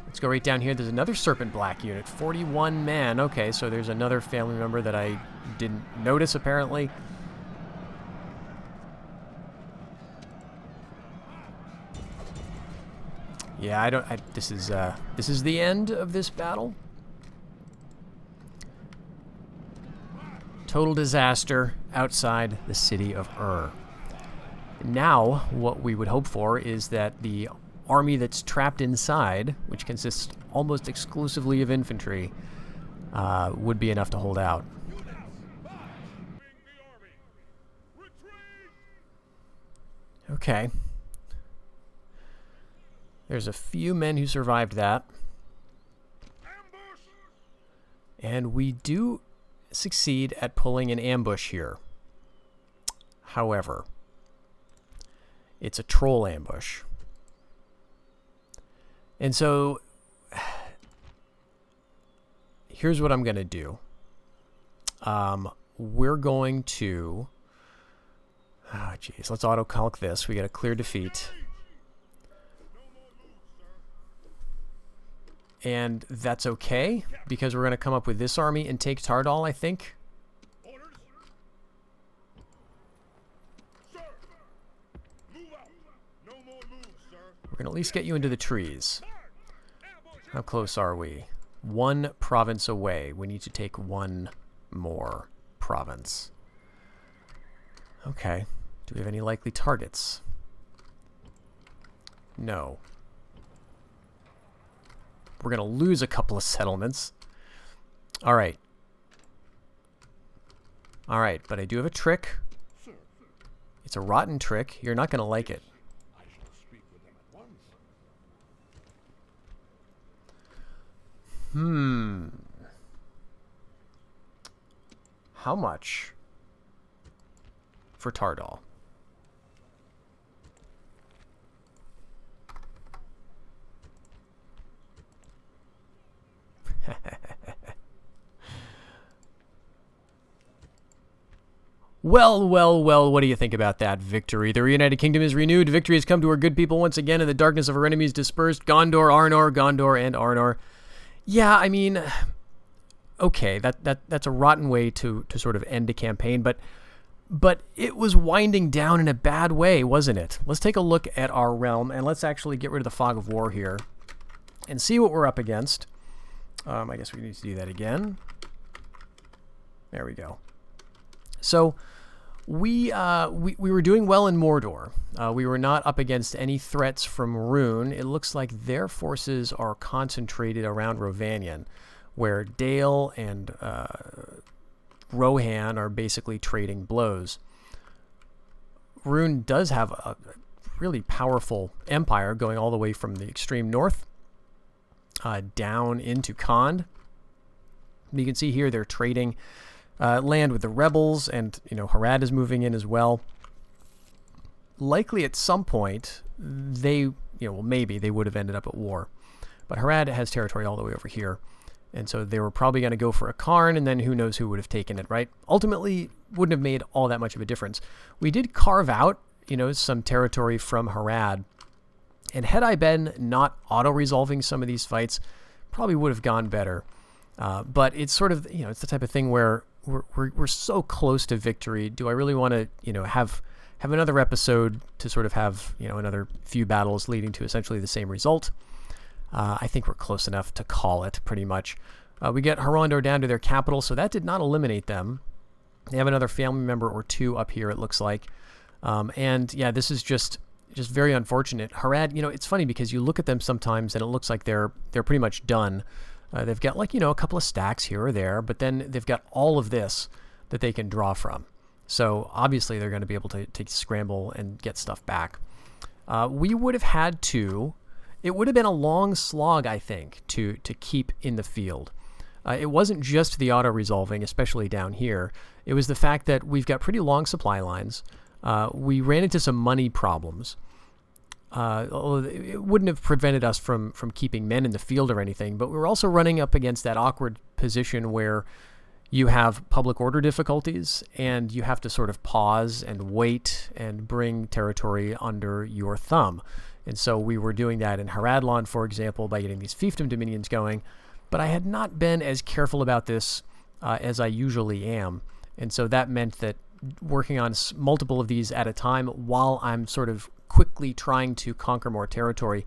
Let's go right down here. There's another Serpent Black unit, 41 men. Okay, so there's another family member that I didn't notice, apparently. Yeah, this is the end of this battle. Total disaster outside the city of Ur. Now, what we would hope for is that the army that's trapped inside, which consists almost exclusively of infantry, would be enough to hold out. Okay. There's a few men who survived that. And we do succeed at pulling an ambush here. However, it's a troll ambush. And so, here's what I'm going to do. We're going to... Oh, geez. Let's auto-calc this. We got a clear defeat. And that's okay, because we're going to come up with this army and take Tardal, I think. We're going to at least get you into the trees. How close are we? 1 province away. We need to take 1 more province. Okay. Do we have any likely targets? No. We're going to lose a couple of settlements. All right. All right, but I do have a trick. It's a rotten trick. You're not going to like it. How much for Tardal? Well, well, well, what do you think about that victory? The Reunited Kingdom is renewed. Victory has come to our good people once again, and the darkness of our enemies dispersed. Gondor, Gondor, and Arnor. Yeah, I mean, okay, that's a rotten way to sort of end a campaign, but it was winding down in a bad way, wasn't it? Let's take a look at our realm, and let's actually get rid of the fog of war here and see what we're up against. I guess we need to do that again. There we go. So we were doing well in Mordor. We were not up against any threats from Rhûn. It looks like their forces are concentrated around Rhovanion, where Dale and Rohan are basically trading blows. Rhûn does have a really powerful empire going all the way from the extreme north down into Khand. You can see here they're trading land with the rebels, and Harad is moving in as well. Likely at some point they, maybe they would have ended up at war, but Harad has territory all the way over here, and so they were probably going to go for a Karn, and then who knows who would have taken it, right? Ultimately, wouldn't have made all that much of a difference. We did carve out, some territory from Harad, and had I been not auto-resolving some of these fights, probably would have gone better. But it's sort of, it's the type of thing where we're so close to victory. Do I really want to, have another episode to sort of have, another few battles leading to essentially the same result? I think we're close enough to call it pretty much. We get Harondor down to their capital, so that did not eliminate them. They have another family member or two up here, it looks like. And yeah, this is just very unfortunate. Harad, it's funny because you look at them sometimes and it looks like they're pretty much done. They've got a couple of stacks here or there, but then they've got all of this that they can draw from. So obviously they're going to be able to scramble and get stuff back. We would have had to... It would have been a long slog, I think, to keep in the field. It wasn't just the auto-resolving, especially down here. It was the fact that we've got pretty long supply lines. We ran into some money problems. It wouldn't have prevented us from keeping men in the field or anything, but we were also running up against that awkward position where you have public order difficulties and you have to sort of pause and wait and bring territory under your thumb. And so we were doing that in Haradlan, for example, by getting these fiefdom dominions going. But I had not been as careful about this as I usually am. And so that meant that working on multiple of these at a time while I'm sort of quickly trying to conquer more territory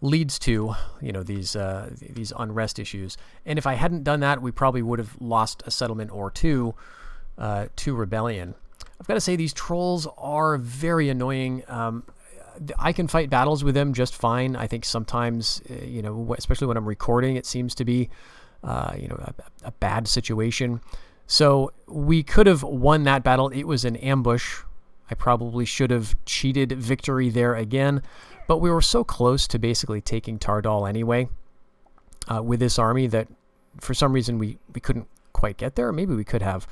leads to, these unrest issues. And if I hadn't done that, we probably would have lost a settlement or two to rebellion. I've got to say, these trolls are very annoying. I can fight battles with them just fine. I think sometimes, especially when I'm recording, it seems to be, a bad situation. So we could have won that battle. It was an ambush. I probably should have cheated victory there again, but we were so close to basically taking Tardal anyway with this army that for some reason we couldn't quite get there. Maybe we could have.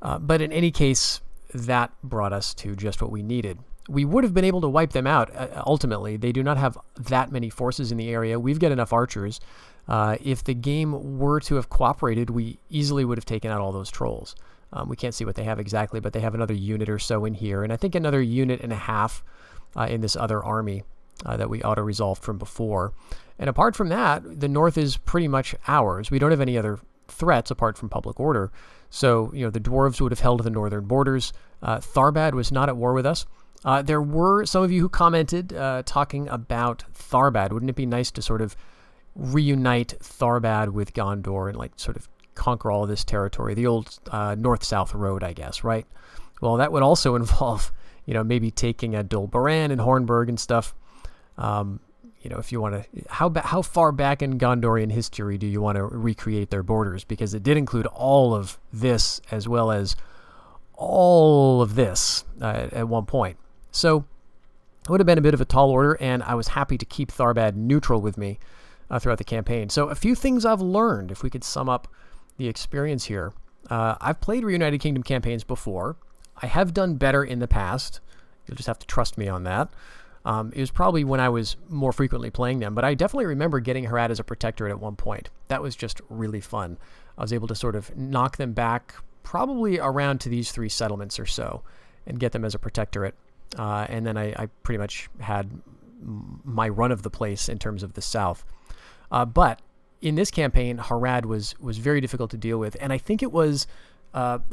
But in any case, that brought us to just what we needed. We would have been able to wipe them out, ultimately. They do not have that many forces in the area. We've got enough archers. If the game were to have cooperated, we easily would have taken out all those trolls. We can't see what they have exactly, but they have another unit or so in here, and I think another unit and a half in this other army that we auto-resolved from before. And apart from that, the north is pretty much ours. We don't have any other threats apart from public order. So, the dwarves would have held the northern borders. Tharbad was not at war with us. There were some of you who commented talking about Tharbad. Wouldn't it be nice to sort of reunite Tharbad with Gondor and sort of conquer all of this territory? The old north-south road, I guess, right? Well, that would also involve, maybe taking a Dol Baran and Hornburg and stuff. If you want to, how far back in Gondorian history do you want to recreate their borders? Because it did include all of this as well as all of this at one point. So it would have been a bit of a tall order, and I was happy to keep Tharbad neutral with me throughout the campaign. So a few things I've learned, if we could sum up the experience here. I've played Reunited Kingdom campaigns before. I have done better in the past. You'll just have to trust me on that. It was probably when I was more frequently playing them, but I definitely remember getting Harad as a protectorate at one point. That was just really fun. I was able to sort of knock them back probably around to these 3 settlements or so and get them as a protectorate. And then I pretty much had my run of the place in terms of the south. But in this campaign, Harad was very difficult to deal with, and I think it was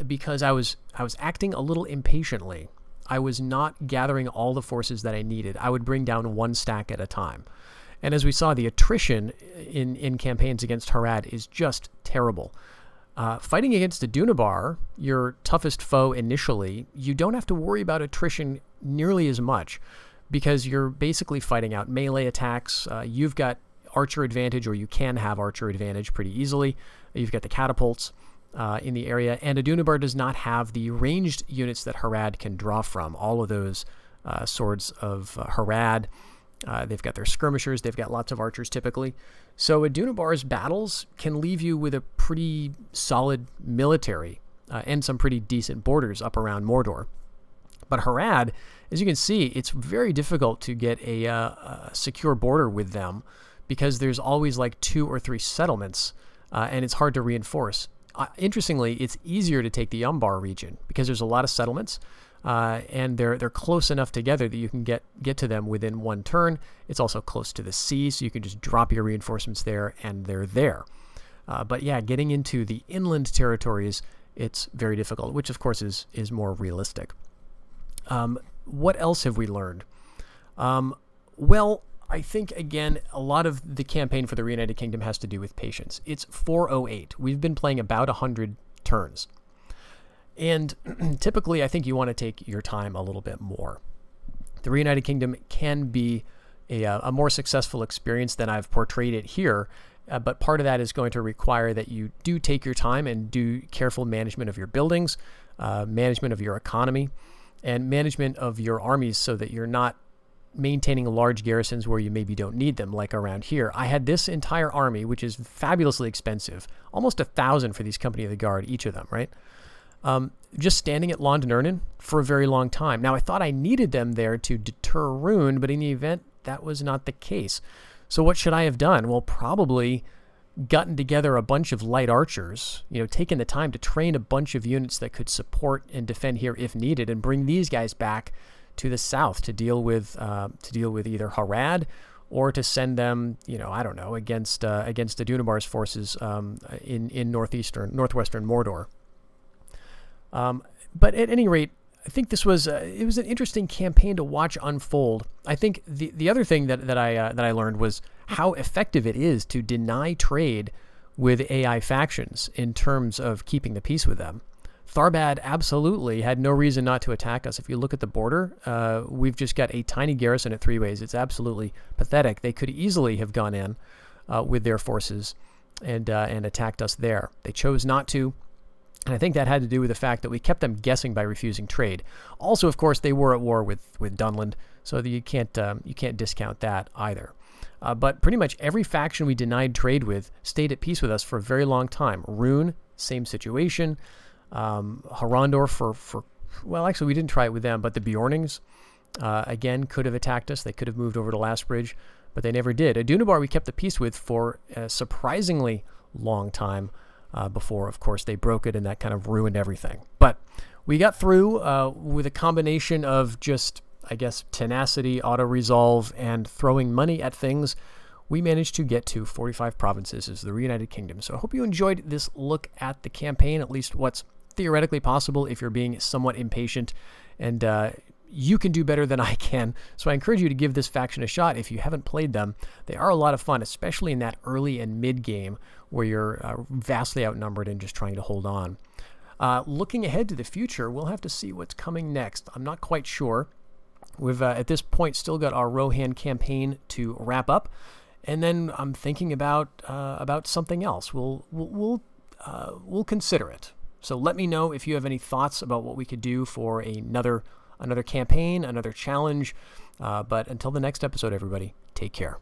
because I was acting a little impatiently. I was not gathering all the forces that I needed. I would bring down 1 stack at a time. And as we saw, the attrition in campaigns against Harad is just terrible. Fighting against Adunabar, your toughest foe initially, you don't have to worry about attrition nearly as much because you're basically fighting out melee attacks. You've got archer advantage, or you can have archer advantage pretty easily. You've got the catapults in the area, and Adunabar does not have the ranged units that Harad can draw from. All of those swords of Harad, they've got their skirmishers, they've got lots of archers typically. So Adunabar's battles can leave you with a pretty solid military and some pretty decent borders up around Mordor. But Harad, as you can see, it's very difficult to get a secure border with them because there's always like 2 or 3 settlements, and it's hard to reinforce. Interestingly, it's easier to take the Umbar region because there's a lot of settlements, and they're close enough together that you can get to them within 1 turn. It's also close to the sea, so you can just drop your reinforcements there, and they're there. But yeah, getting into the inland territories, it's very difficult, which of course is more realistic. What else have we learned? Well, I think, again, a lot of the campaign for the Reunited Kingdom has to do with patience. It's 408. We've been playing about 100 turns. And typically, I think you want to take your time a little bit more. The Reunited Kingdom can be a more successful experience than I've portrayed it here, but part of that is going to require that you do take your time and do careful management of your buildings, management of your economy, and management of your armies so that you're not maintaining large garrisons where you maybe don't need them, like around here. I had this entire army, which is fabulously expensive, almost 1,000 for these Company of the Guard, each of them, right? Just standing at London for a very long time. Now, I thought I needed them there to deter Rune, but in the event, that was not the case. So what should I have done? Well, probably gotten together a bunch of light archers, taken the time to train a bunch of units that could support and defend here if needed, and bring these guys back to the south to deal with either Harad or to send them, I don't know, against Adunabar's forces in northwestern Mordor. But at any rate, I think this was it was an interesting campaign to watch unfold. I think the other thing that I learned was how effective it is to deny trade with AI factions in terms of keeping the peace with them. Tharbad absolutely had no reason not to attack us. If you look at the border, we've just got a tiny garrison at 3 ways. It's absolutely pathetic. They could easily have gone in with their forces and attacked us there. They chose not to. And I think that had to do with the fact that we kept them guessing by refusing trade. Also, of course, they were at war with Dunland, so that you can't discount that either. But pretty much every faction we denied trade with stayed at peace with us for a very long time. Rune, same situation. Harandor well, actually, we didn't try it with them, but the Bjornings, again, could have attacked us. They could have moved over to Lastbridge, but they never did. Adunabar we kept the peace with for a surprisingly long time. Before, of course, they broke it and that kind of ruined everything. But we got through with a combination of just, I guess, tenacity, auto-resolve, and throwing money at things. We managed to get to 45 provinces as the Reunited Kingdom. So I hope you enjoyed this look at the campaign, at least what's theoretically possible if you're being somewhat impatient. And you can do better than I can. So I encourage you to give this faction a shot if you haven't played them. They are a lot of fun, especially in that early and mid game where you're vastly outnumbered and just trying to hold on. Looking ahead to the future, we'll have to see what's coming next. I'm not quite sure. We've at this point still got our Rohan campaign to wrap up, and then I'm thinking about something else. We'll consider it. So let me know if you have any thoughts about what we could do for another campaign, another challenge. But until the next episode, everybody, take care.